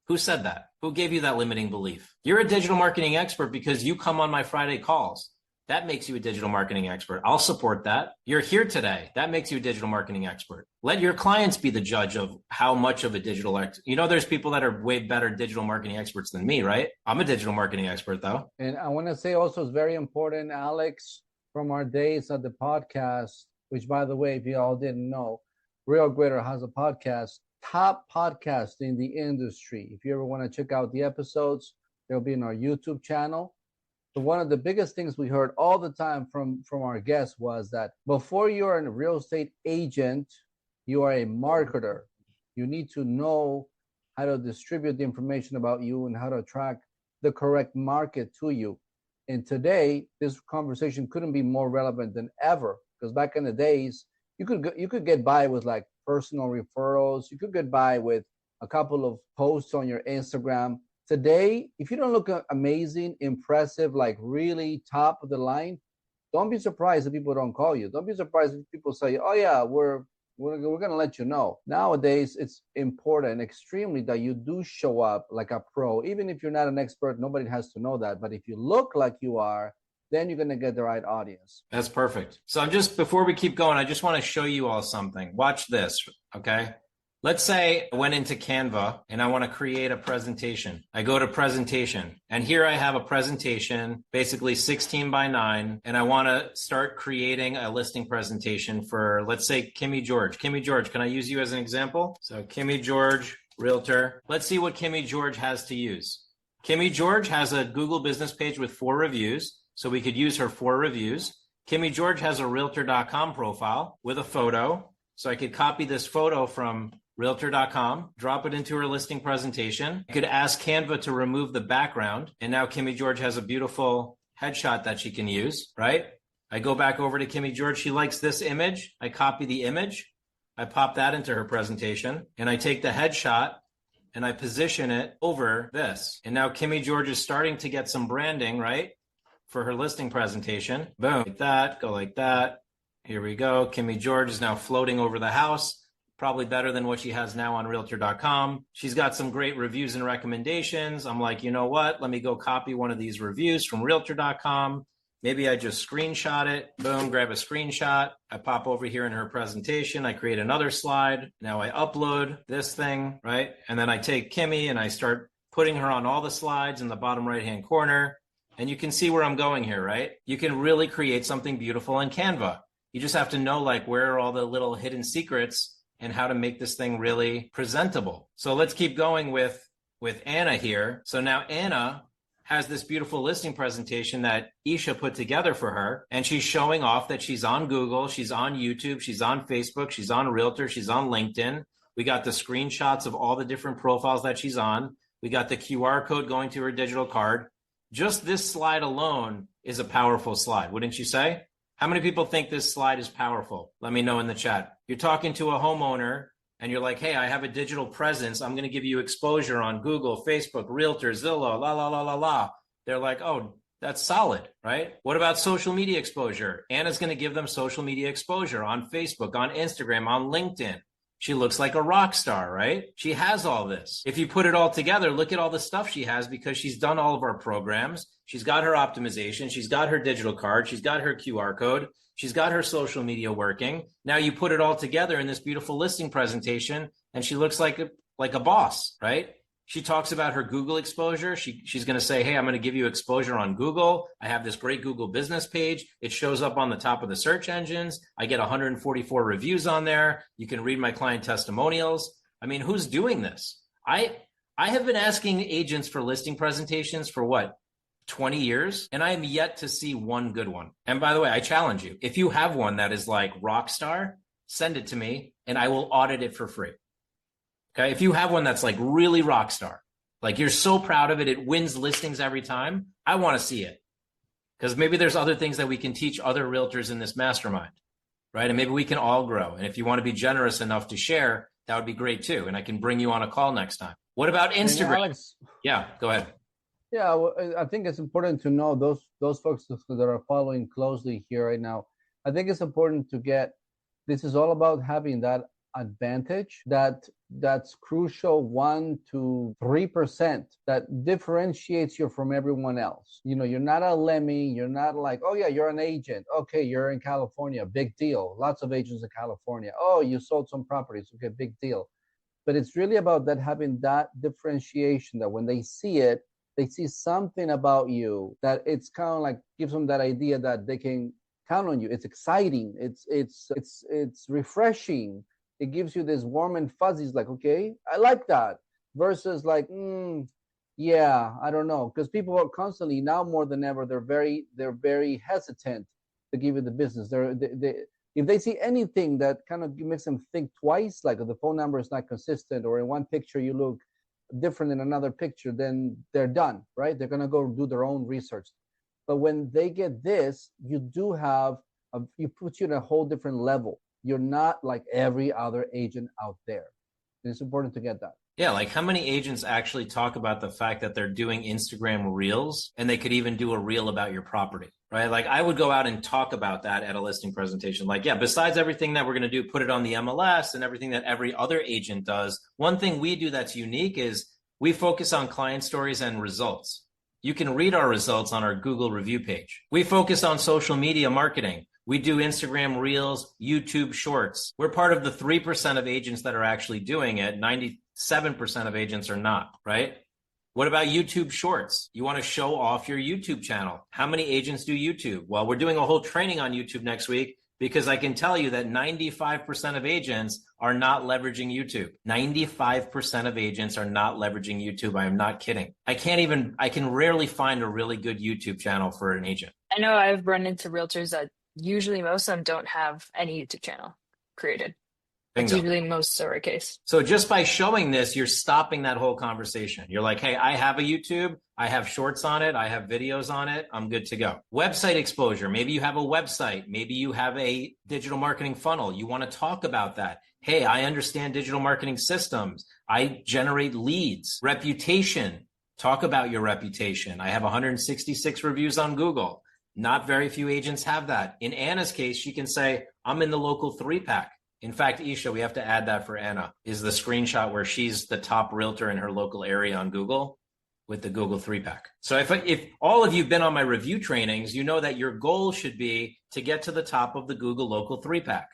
Who said that? Who gave you that limiting belief? You're a digital marketing expert because you come on my Friday calls. That makes you a digital marketing expert. I'll support that. You're here today. That makes you a digital marketing expert. Let your clients be the judge of how much of a digital expert. You know, there's people that are way better digital marketing experts than me, right? I'm a digital marketing expert, though. And I want to say also it's very important, Alex, from our days at the podcast, which, by the way, if you all didn't know, Real Greater has a podcast, top podcast in the industry. If you ever want to check out the episodes, they'll be in our YouTube channel. So one of the biggest things we heard all the time from our guests was that before you're a real estate agent, you are a marketer. You need to know how to distribute the information about you and how to attract the correct market to you. And today, this conversation couldn't be more relevant than ever, because back in the days, you could get by with like personal referrals. You could get by with a couple of posts on your Instagram. Today, if you don't look amazing, impressive, like really top of the line, don't be surprised if people don't call you. Don't be surprised if people say, "Oh yeah, we're going to let you know." Nowadays, it's important, extremely, that you do show up like a pro. Even if you're not an expert, nobody has to know that. But if you look like you are, then you're going to get the right audience. That's perfect. So before we keep going, I just want to show you all something. Watch this, okay? Let's say I went into Canva and I want to create a presentation. I go to presentation, and here I have a presentation, basically 16 by 9, and I want to start creating a listing presentation for, let's say, Kimmy George. Kimmy George, can I use you as an example? So Kimmy George, realtor. Let's see what Kimmy George has to use. Kimmy George has a Google business page with 4 reviews, so we could use her 4 reviews. Kimmy George has a realtor.com profile with a photo, so I could copy this photo from realtor.com, drop it into her listing presentation. I could ask Canva to remove the background, and now Kimmy George has a beautiful headshot that she can use, right? I go back over to Kimmy George. She likes this image. I copy the image. I pop that into her presentation, and I take the headshot and I position it over this. And now Kimmy George is starting to get some branding, right, for her listing presentation. Boom, like that, go like that. Here we go. Kimmy George is now floating over the house. Probably better than what she has now on realtor.com. She's got some great reviews and recommendations. I'm like, you know what? Let me go copy one of these reviews from realtor.com. Maybe I just screenshot it. Boom, grab a screenshot. I pop over here in her presentation. I create another slide. Now I upload this thing, right? And then I take Kimmy and I start putting her on all the slides in the bottom right-hand corner. And you can see where I'm going here, right? You can really create something beautiful in Canva. You just have to know like where are all the little hidden secrets and how to make this thing really presentable. So let's keep going with Anna here. So now Anna has this beautiful listing presentation that Isha put together for her, and she's showing off that she's on Google, she's on YouTube, she's on Facebook, she's on Realtor, she's on LinkedIn. We got the screenshots of all the different profiles that she's on. We got the QR code going to her digital card. Just this slide alone is a powerful slide, wouldn't you say? How many people think this slide is powerful? Let me know in the chat. You're talking to a homeowner and you're like, hey, I have a digital presence. I'm going to give you exposure on Google, Facebook, Realtor, Zillow, la, la, la, la, la. They're like, oh, that's solid, right? What about social media exposure? Anna's going to give them social media exposure on Facebook, on Instagram, on LinkedIn. She looks like a rock star, right? She has all this. If you put it all together, look at all the stuff she has because she's done all of our programs. She's got her optimization. She's got her digital card. She's got her QR code. She's got her social media working. Now you put it all together in this beautiful listing presentation and she looks like a boss, right? She talks about her Google exposure. She's going to say, hey, I'm going to give you exposure on Google. I have this great Google business page. It shows up on the top of the search engines. I get 144 reviews on there. You can read my client testimonials. I mean, who's doing this? I have been asking agents for listing presentations for what, 20 years? And I am yet to see one good one. And by the way, I challenge you. If you have one that is like rock star, send it to me and I will audit it for free. Okay, if you have one that's like really rock star, like you're so proud of it, it wins listings every time, I want to see it. Because maybe there's other things that we can teach other realtors in this mastermind, right? And maybe we can all grow. And if you want to be generous enough to share, that would be great too. And I can bring you on a call next time. What about Instagram? Alex, yeah, go ahead. Yeah, well, I think it's important to know those folks that are following closely here right now. I think it's important to get, this is all about having that advantage that's crucial, 1 to 3% that differentiates you from everyone else. You know, you're not a lemming. You're not like, oh yeah, you're an agent. Okay, you're in California, big deal. Lots of agents in California. Oh, you sold some properties. Okay, big deal. But it's really about that, having that differentiation, that when they see it, they see something about you that it's kind of like gives them that idea that they can count on you. It's exciting. It's refreshing. It gives you this warm and fuzzies, like, okay, I like that, versus like, yeah, I don't know, because people are constantly, now more than ever, they're very hesitant to give you the business. If they see anything that kind of makes them think twice, like if the phone number is not consistent, or in one picture you look different in another picture, then they're done, right? They're gonna go do their own research. But when they get this, you do have, you put you in a whole different level. You're not like every other agent out there. It's important to get that. Yeah, like how many agents actually talk about the fact that they're doing Instagram reels and they could even do a reel about your property, right? Like I would go out and talk about that at a listing presentation. Like, yeah, besides everything that we're going to do, put it on the MLS and everything that every other agent does. One thing we do that's unique is we focus on client stories and results. You can read our results on our Google review page. We focus on social media marketing. We do Instagram reels, YouTube shorts. We're part of the 3% of agents that are actually doing it. 97% of agents are not, right? What about YouTube shorts? You want to show off your YouTube channel. How many agents do YouTube? Well, we're doing a whole training on YouTube next week because I can tell you that 95% of agents are not leveraging YouTube. 95% of agents are not leveraging YouTube. I am not kidding. I can rarely find a really good YouTube channel for an agent. I know I've run into realtors that usually most of them don't have any YouTube channel created. That's usually most of our case. So just by showing this, you're stopping that whole conversation. You're like, hey, I have a YouTube. I have shorts on it. I have videos on it. I'm good to go. Website exposure. Maybe you have a website. Maybe you have a digital marketing funnel. You want to talk about that. Hey, I understand digital marketing systems. I generate leads. Reputation. Talk about your reputation. I have 166 reviews on Google. Not very few agents have that. In Anna's case, she can say, I'm in the local 3-pack. In fact, Isha, we have to add that for Anna, is the screenshot where she's the top realtor in her local area on Google with the Google 3-pack. So if all of you have been on my review trainings, you know that your goal should be to get to the top of the Google local 3-pack.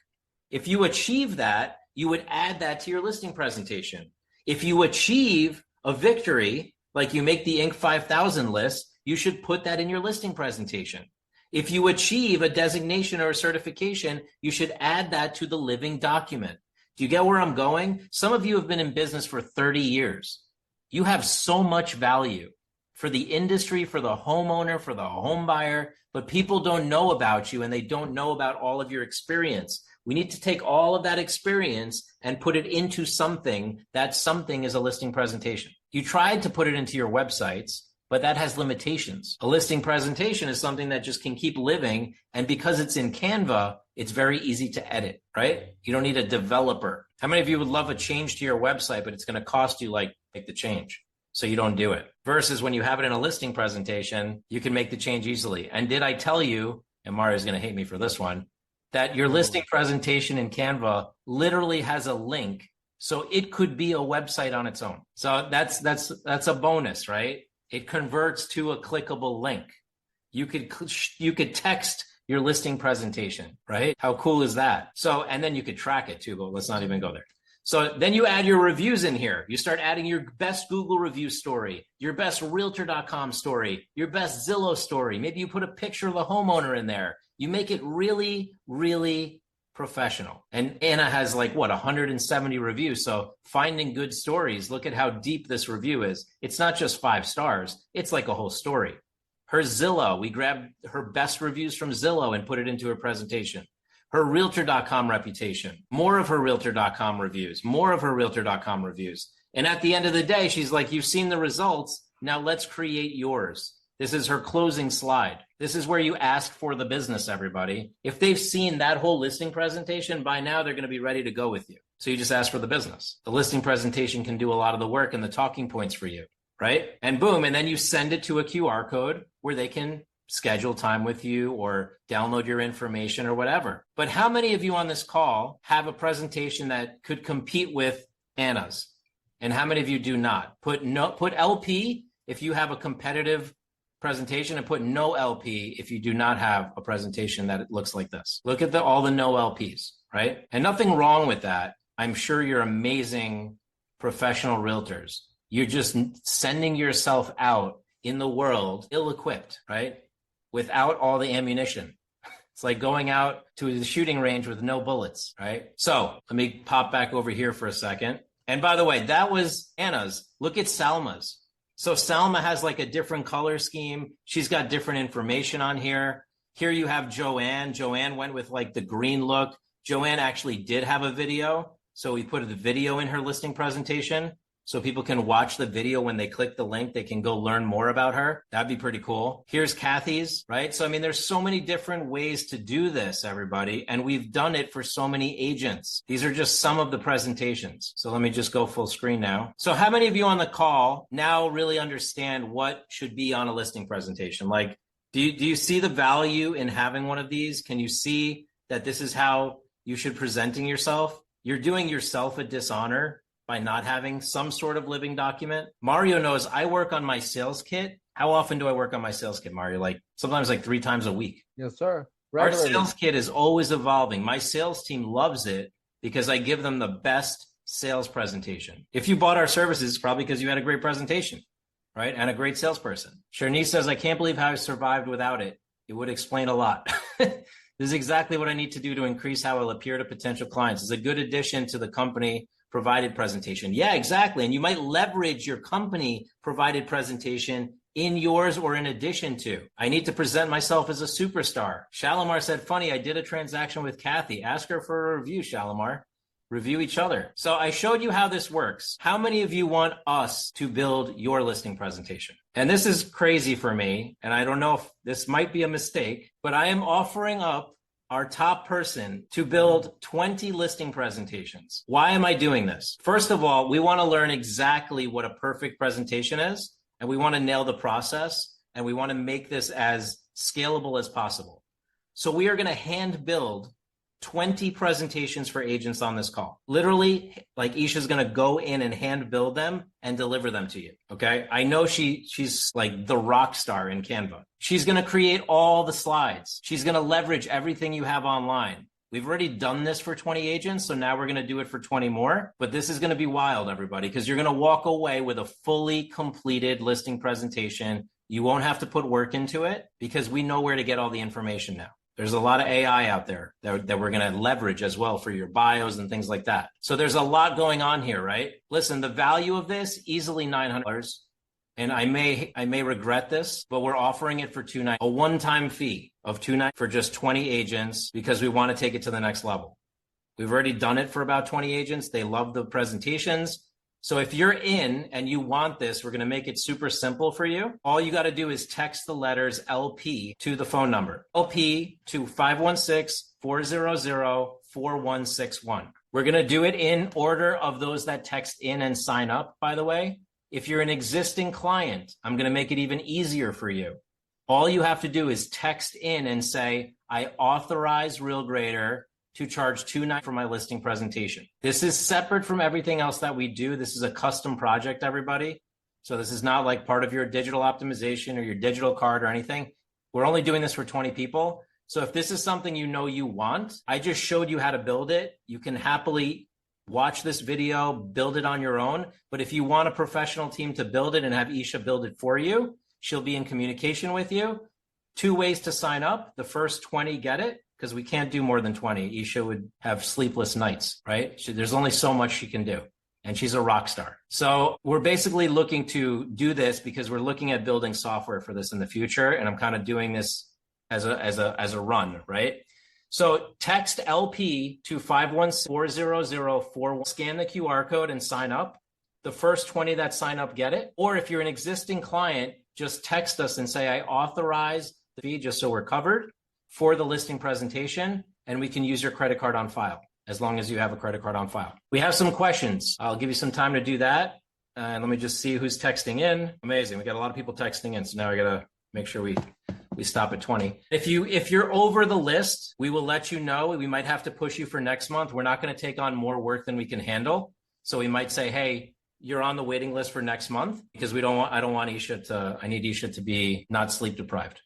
If you achieve that, you would add that to your listing presentation. If you achieve a victory, like you make the Inc. 5000 list, you should put that in your listing presentation. If you achieve a designation or a certification, you should add that to the living document. Do you get where I'm going? Some of you have been in business for 30 years. You have so much value for the industry, for the homeowner, for the home buyer, but people don't know about you and they don't know about all of your experience. We need to take all of that experience and put it into something. That something is a listing presentation. You tried to put it into your websites, but that has limitations. A listing presentation is something that just can keep living. And because it's in Canva, it's very easy to edit, right? You don't need a developer. How many of you would love a change to your website, but it's going to cost you like make the change? So you don't do it. Versus when you have it in a listing presentation, you can make the change easily. And did I tell you, and Mario's going to hate me for this one, that your listing presentation in Canva literally has a link. So it could be a website on its own. So that's a bonus, right? It converts to a clickable link. You could text your listing presentation, right? How cool is that? So, and then you could track it too, but let's not even go there. So then you add your reviews in here. You start adding your best Google review story, your best realtor.com story, your best Zillow story. Maybe you put a picture of the homeowner in there. You make it really, really professional. And Anna has like, 170 reviews. So finding good stories, look at how deep this review is. It's not just 5 stars. It's like a whole story. Her Zillow, we grabbed her best reviews from Zillow and put it into her presentation. Her realtor.com reputation, more of her realtor.com reviews, more of her realtor.com reviews. And at the end of the day, she's like, you've seen the results. Now let's create yours. This is her closing slide. This is where you ask for the business, everybody. If they've seen that whole listing presentation, by now they're going to be ready to go with you. So you just ask for the business. The listing presentation can do a lot of the work and the talking points for you, right? And boom, and then you send it to a QR code where they can schedule time with you or download your information or whatever. But how many of you on this call have a presentation that could compete with Anna's? And how many of you do not? Put LP if you have a competitive presentation and put no LP if you do not have a presentation that looks like this. Look at all the no LPs, right? And nothing wrong with that. I'm sure you're amazing professional realtors. You're just sending yourself out in the world ill-equipped, right? Without all the ammunition. It's like going out to the shooting range with no bullets, right? So let me pop back over here for a second. And by the way, that was Anna's. Look at Salma's. So Salma has like a different color scheme. She's got different information on here. Here you have Joanne. Joanne went with like the green look. Joanne actually did have a video. So we put the video in her listing presentation. so people can watch the video when they click the link. They can go learn more about her. That'd be pretty cool. Here's Kathy's, right? So, I mean, there's so many different ways to do this, everybody, and we've done it for so many agents. These are just some of the presentations. So let me just go full screen now. So how many of you on the call now really understand what should be on a listing presentation? Like, do you see the value in having one of these? Can you see that this is how you should presenting yourself? You're doing yourself a dishonor by not having some sort of living document. Mario knows I work on my sales kit. How often do I work on my sales kit, Mario? Like sometimes like 3 times a week. Yes, sir. Regularly. Our sales kit is always evolving. My sales team loves it because I give them the best sales presentation. If you bought our services, it's probably because you had a great presentation, right? And a great salesperson. Sharnice says, I can't believe how I survived without it. It would explain a lot. This is exactly what I need to do to increase how I'll appear to potential clients. It's a good addition to the company provided presentation. Yeah, exactly. And you might leverage your company provided presentation in yours or in addition to. I need to present myself as a superstar. Shalimar said, funny, I did a transaction with Kathy. Ask her for a review, Shalimar. Review each other. So I showed you how this works. How many of you want us to build your listing presentation? And this is crazy for me, and I don't know if this might be a mistake, but I am offering up our top person to build 20 listing presentations. Why am I doing this? First of all, we want to learn exactly what a perfect presentation is, and we want to nail the process, and we want to make this as scalable as possible. So we are going to hand build 20 presentations for agents on this call. Literally, like Isha's going to go in and hand build them and deliver them to you. Okay. I know she's like the rock star in Canva. She's going to create all the slides. She's going to leverage everything you have online. We've already done this for 20 agents. So now we're going to do it for 20 more, but this is going to be wild, everybody, because you're going to walk away with a fully completed listing presentation. You won't have to put work into it because we know where to get all the information now. There's a lot of AI out there that we're going to leverage as well for your bios and things like that. So there's a lot going on here, right? Listen, the value of this, easily $900. And I may regret this, but we're offering it for $290, a one-time fee of $290 for just 20 agents because we want to take it to the next level. We've already done it for about 20 agents. They love the presentations. So if you're in and you want this, we're going to make it super simple for you. All you got to do is text the letters LP to the phone number, LP to 516-400-4161. We're going to do it in order of those that text in and sign up, by the way. If you're an existing client, I'm going to make it even easier for you. All you have to do is text in and say, I authorize RealGrader to charge $290 for my listing presentation. This is separate from everything else that we do. This is a custom project, everybody. So this is not like part of your digital optimization or your digital card or anything. We're only doing this for 20 people. So if this is something you know you want, I just showed you how to build it. You can happily watch this video, build it on your own. But if you want a professional team to build it and have Isha build it for you, she'll be in communication with you. 2 ways to sign up. The first 20 get it, because we can't do more than 20. Isha would have sleepless nights, right? There's only so much she can do. And she's a rock star. So we're basically looking to do this because we're looking at building software for this in the future. And I'm kind of doing this as a run, right? So text LP to 516-400-41. Scan the QR code and sign up. The first 20 that sign up get it. Or if you're an existing client, just text us and say, I authorize the fee just so we're covered for the listing presentation, and we can use your credit card on file as long as you have a credit card on file. We have some questions. I'll give you some time to do that. And let me just see who's texting in. Amazing. We got a lot of people texting in. So now we got to make sure we stop at 20. If you're over the list, we will let you know. We might have to push you for next month. We're not going to take on more work than we can handle. So we might say, hey, you're on the waiting list for next month because I need Isha to be not sleep deprived.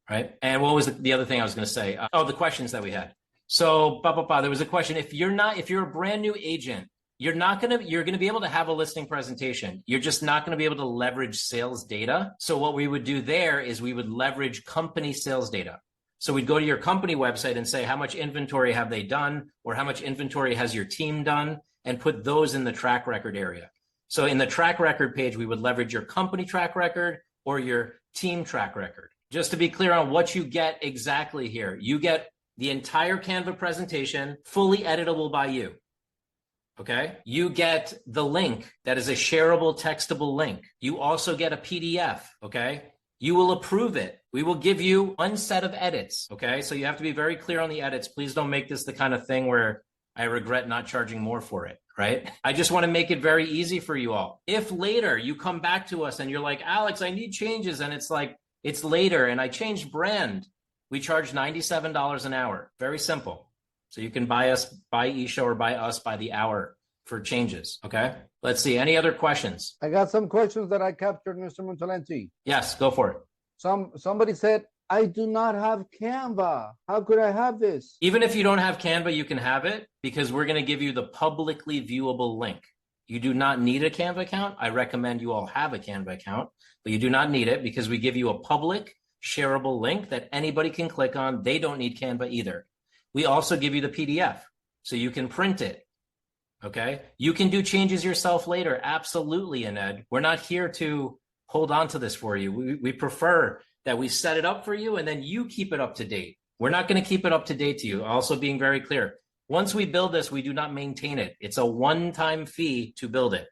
Right. And what was the other thing I was going to say? The questions that we had. So there was a question. If you're a brand new agent, you're going to be able to have a listing presentation. You're just not going to be able to leverage sales data. So what we would do there is we would leverage company sales data. So we'd go to your company website and say, how much inventory have they done? Or how much inventory has your team done? And put those in the track record area. So in the track record page, we would leverage your company track record or your team track record. Just to be clear on what you get exactly here, you get the entire Canva presentation, fully editable by you. okay, you get the link that is a shareable textable link. You also get a PDF, okay? You will approve it. We will give you one set of edits, okay? So you have to be very clear on the edits. Please don't make this the kind of thing where I regret not charging more for it, right? I just want to make it very easy for you all. If later you come back to us and you're like, Alex, I need changes, and it's like, it's later and I changed brand, we charge $97 an hour. Very simple. So you can buy Isha or buy us by the hour for changes, okay? Let's see, any other questions? I got some questions that I captured, Mr. Montolenti. Yes, go for it. Somebody said, I do not have Canva. How could I have this? Even if you don't have Canva, you can have it because we're going to give you the publicly viewable link. You do not need a Canva account. I recommend you all have a Canva account, but you do not need it because we give you a public shareable link that anybody can click on. They don't need Canva either. We also give you the PDF so you can print it. Okay. You can do changes yourself later. Absolutely, Aned. We're not here to hold on to this for you. We prefer that we set it up for you and then you keep it up to date. We're not going to keep it up to date to you. Also being very clear. Once we build this, we do not maintain it. It's a one-time fee to build it.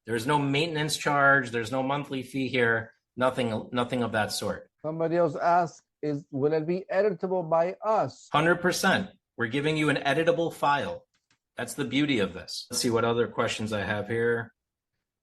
There's no maintenance charge. There's no monthly fee here. Nothing of that sort. Somebody else asked, will it be editable by us? 100%. We're giving you an editable file. That's the beauty of this. Let's see what other questions I have here.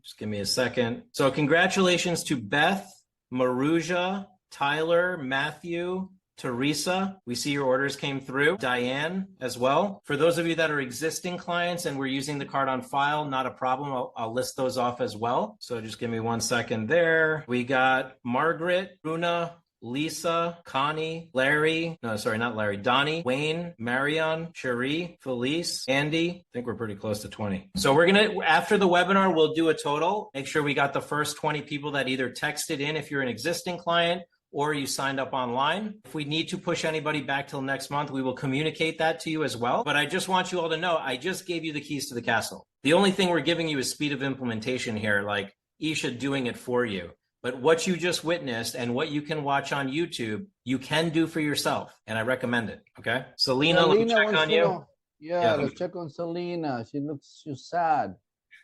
Just give me a second. So congratulations to Beth, Maruja, Tyler, Matthew, Teresa. We see your orders came through. Diane as well. For those of you that are existing clients and we're using the card on file, not a problem. I'll list those off as well. So just give me 1 second there. We got Margaret, Bruna, Lisa, Connie, Larry, no, sorry, not Larry, Donnie, Wayne, Marion, Cherie, Felice, Andy. I think we're pretty close to 20. So we're going to, after the webinar, we'll do a total. Make sure we got the first 20 people that either texted in if you're an existing client or you signed up online. If we need to push anybody back till next month, we will communicate that to you as well. But I just want you all to know, I just gave you the keys to the castle. The only thing we're giving you is speed of implementation here, like Isha doing it for you. But what you just witnessed and what you can watch on YouTube, you can do for yourself. And I recommend it. Okay. Selena, let me check on you. Yeah, let's check on Selena. She's sad.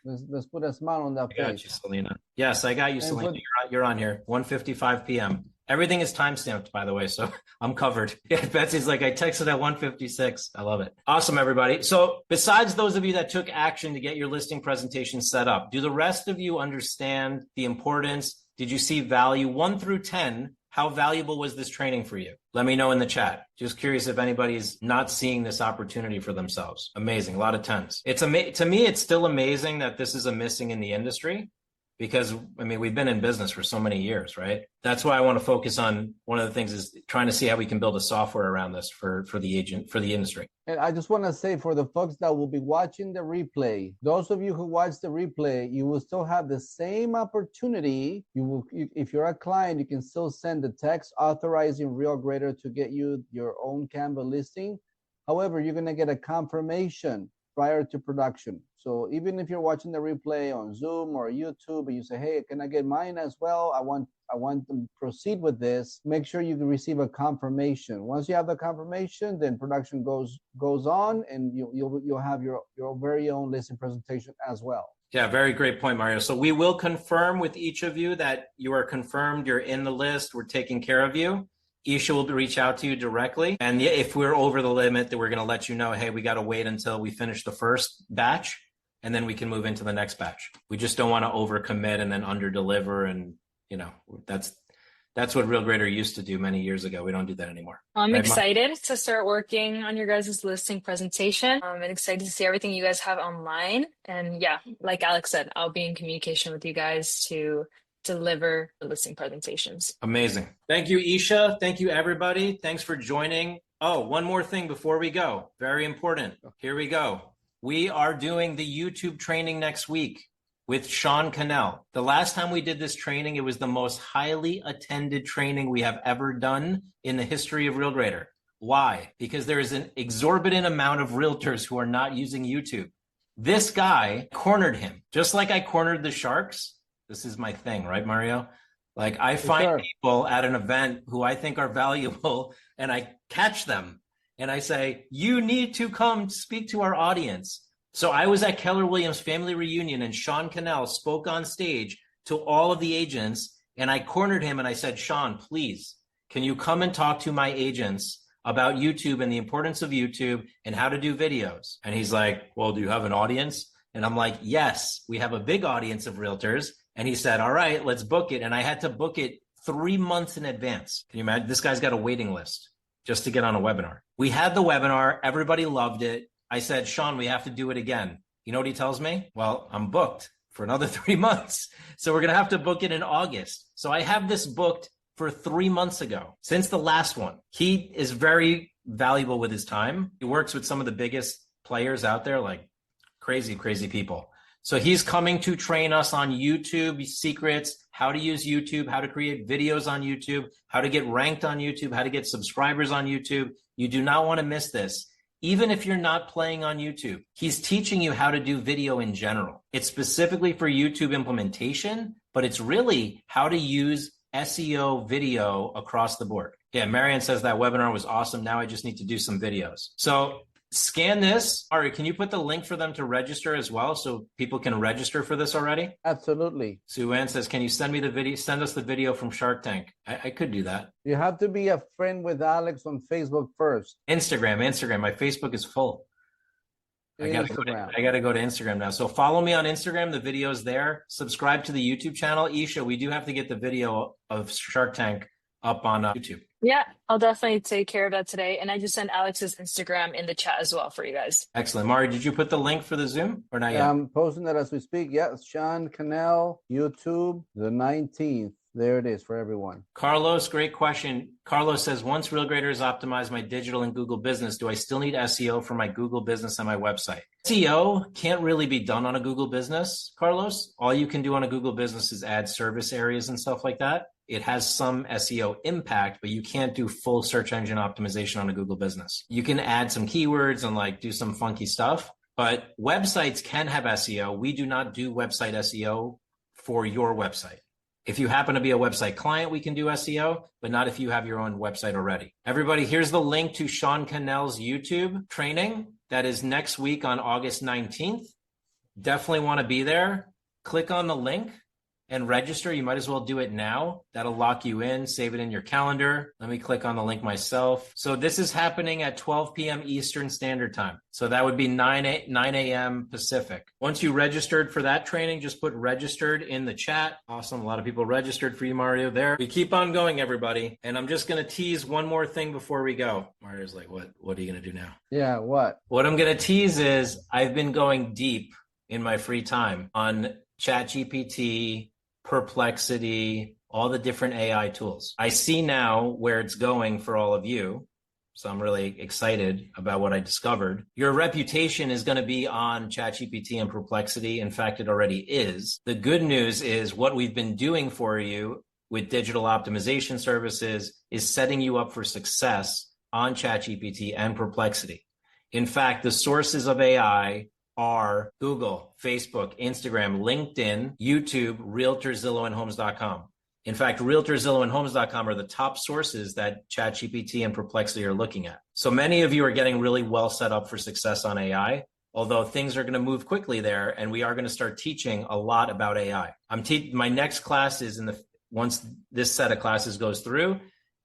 Let's put a smile on that face. I got you, Selena. Yes, I got you, Selena. You're on here. 1:55 p.m. Everything is timestamped, by the way, so I'm covered. Yeah, Betsy's like, I texted at 1:56. I love it. Awesome, everybody. So besides those of you that took action to get your listing presentation set up, do the rest of you understand the importance? Did you see value 1 through 10? How valuable was this training for you? Let me know in the chat. Just curious if anybody's not seeing this opportunity for themselves. Amazing. A lot of 10s. To me, it's still amazing that this is a missing in the industry because, I mean, we've been in business for so many years, right? That's why I want to focus on one of the things is trying to see how we can build a software around this for the industry. And I just want to say for the folks that will be watching the replay, those of you who watch the replay, you will still have the same opportunity. If you're a client, you can still send the text authorizing RealGrader to get you your own Canva listing. However, you're going to get a confirmation prior to production. So even if you're watching the replay on Zoom or YouTube and you say, hey, can I get mine as well? I want to proceed with this. Make sure you receive a confirmation. Once you have the confirmation, then production goes on and you'll have your very own listing presentation as well. Yeah, very great point, Mario. So we will confirm with each of you that you are confirmed, you're in the list, we're taking care of you. Isha will reach out to you directly. And if we're over the limit, then we're going to let you know, hey, we got to wait until we finish the first batch and then we can move into the next batch. We just don't want to overcommit and then underdeliver. And, you know, that's what RealGrader used to do many years ago. We don't do that anymore. I'm excited to start working on your guys' listing presentation. I'm excited to see everything you guys have online. And yeah, like Alex said, I'll be in communication with you guys to deliver the listing presentations. Amazing. Thank you, Isha. Thank you, everybody. Thanks for joining. Oh, one more thing before we go. Very important. Here we go. We are doing the YouTube training next week with Sean Cannell. The last time we did this training, it was the most highly attended training we have ever done in the history of RealGrader. Why? Because there is an exorbitant amount of realtors who are not using YouTube. This guy cornered him, just like I cornered the sharks. This is my thing, right, Mario? Like I find people at an event who I think are valuable and I catch them and I say, you need to come speak to our audience. So I was at Keller Williams family reunion and Sean Cannell spoke on stage to all of the agents, and I cornered him and I said, Sean, please, can you come and talk to my agents about YouTube and the importance of YouTube and how to do videos? And he's like, well, do you have an audience? And I'm like, yes, we have a big audience of realtors. And he said, all right, let's book it. And I had to book it 3 months in advance. Can you imagine? This guy's got a waiting list just to get on a webinar. We had the webinar. Everybody loved it. I said, Sean, we have to do it again. You know what he tells me? Well, I'm booked for another 3 months. So we're going to have to book it in August. So I have this booked for 3 months ago, since the last one. He is very valuable with his time. He works with some of the biggest players out there, like crazy, crazy people. So he's coming to train us on YouTube secrets, how to use YouTube, how to create videos on YouTube, how to get ranked on YouTube, how to get subscribers on YouTube. You do not want to miss this. Even if you're not playing on YouTube, he's teaching you how to do video in general. It's specifically for YouTube implementation, but it's really how to use SEO video across the board. Yeah, Marianne says that webinar was awesome. Now I just need to do some videos. So scan this. Ari, can you put the link for them to register as well so people can register for this already? Absolutely. Sue Ann says, can you send me the video? Send us the video from Shark Tank. I could do that. You have to be a friend with Alex on Facebook first. Instagram. My Facebook is full. I gotta go to Instagram now. So follow me on Instagram. The video's there. Subscribe to the YouTube channel. Isha, we do have to get the video of Shark Tank up on YouTube. Yeah, I'll definitely take care of that today. And I just sent Alex's Instagram in the chat as well for you guys. Excellent. Mari, did you put the link for the Zoom or not yet? I'm posting that as we speak. Yes, Sean Cannell, YouTube, the 19th. There it is for everyone. Carlos, great question. Carlos says, once Real Graders optimize my digital and Google business, do I still need SEO for my Google business and my website? SEO can't really be done on a Google business, Carlos. All you can do on a Google business is add service areas and stuff like that. It has some SEO impact, but you can't do full search engine optimization on a Google business. You can add some keywords and like do some funky stuff, but websites can have SEO. We do not do website SEO for your website. If you happen to be a website client, we can do SEO, but not if you have your own website already. Everybody, here's the link to Sean Cannell's YouTube training. That is next week on August 19th. Definitely want to be there. Click on the link and register. You might as well do it now. That'll lock you in, save it in your calendar. Let me click on the link myself. So this is happening at 12 p.m. Eastern Standard Time. So that would be 9 a.m. Pacific. Once you registered for that training, just put registered in the chat. Awesome. A lot of people registered for you, Mario, there. We keep on going, everybody. And I'm just going to tease one more thing before we go. Mario's like, what are you going to do now? Yeah, what? What I'm going to tease is I've been going deep in my free time on ChatGPT, Perplexity, all the different AI tools. I see now where it's going for all of you. So I'm really excited about what I discovered. Your reputation is going to be on ChatGPT and Perplexity. In fact, it already is. The good news is what we've been doing for you with digital optimization services is setting you up for success on ChatGPT and Perplexity. In fact, the sources of AI are Google, Facebook, Instagram, LinkedIn, YouTube, Realtor, Zillow, and Homes.com. In fact, Realtor, Zillow, and Homes.com are the top sources that ChatGPT and Perplexity are looking at. So many of you are getting really well set up for success on AI, although things are going to move quickly there, and we are going to start teaching a lot about AI. My next class is once this set of classes goes through,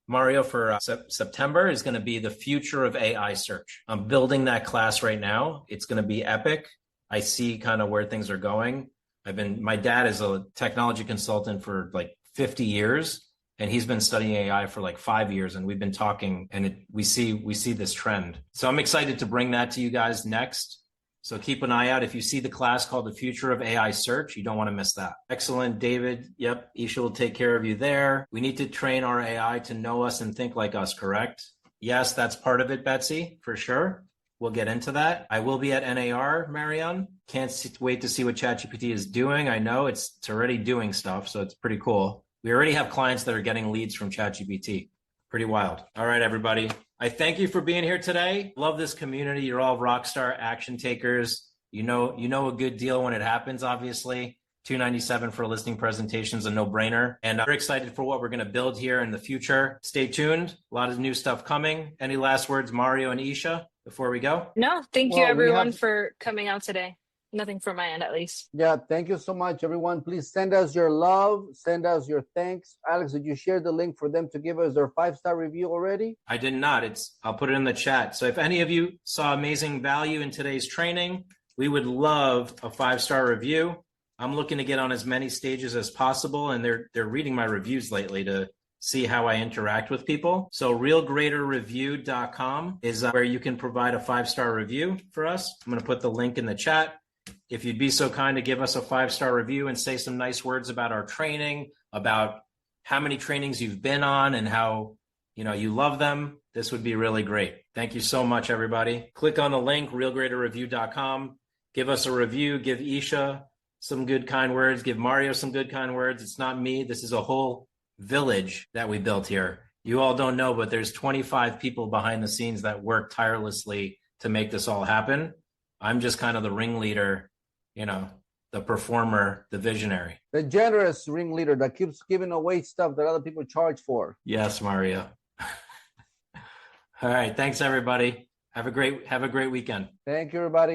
Mario, for September is going to be the future of AI search. I'm building that class right now. It's going to be epic. I see kind of where things are going. My dad is a technology consultant for like 50 years, and he's been studying AI for like 5 years, and we've been talking, and we see this trend. So I'm excited to bring that to you guys next. So keep an eye out. If you see the class called The Future of AI Search, you don't want to miss that. Excellent, David. Yep, Isha will take care of you there. We need to train our AI to know us and think like us, correct? Yes, that's part of it, Betsy, for sure. We'll get into that. I will be at NAR, Marianne. Can't wait to see what ChatGPT is doing. I know it's already doing stuff, so it's pretty cool. We already have clients that are getting leads from ChatGPT. Pretty wild. All right, everybody. I thank you for being here today. Love this community. You're all rock star action takers. You know a good deal when it happens, obviously. $297 for a listing presentation is a no-brainer. And I'm very excited for what we're going to build here in the future. Stay tuned. A lot of new stuff coming. Any last words, Mario and Isha, before we go? No, thank you Well, we everyone have- for coming out today. Nothing from my end, at least. Yeah, thank you so much, everyone. Please send us your love, send us your thanks. Alex, did you share the link for them to give us their 5-star review already? I did not. I'll put it in the chat. So if any of you saw amazing value in today's training, we would love a 5-star review. I'm looking to get on as many stages as possible, and they're reading my reviews lately to see how I interact with people. So realgraderreview.com is where you can provide a 5-star review for us. I'm going to put the link in the chat. If you'd be so kind to give us a 5-star review and say some nice words about our training, about how many trainings you've been on and how you love them, this would be really great. Thank you so much, everybody. Click on the link, realgraderreview.com. Give us a review. Give Isha some good, kind words. Give Mario some good, kind words. It's not me. This is a whole village that we built here. You all don't know, but there's 25 people behind the scenes that work tirelessly to make this all happen. I'm just kind of the ringleader, the performer, the visionary. The generous ringleader that keeps giving away stuff that other people charge for. Yes, Mario. All right. Thanks, everybody. Have a great weekend. Thank you, everybody.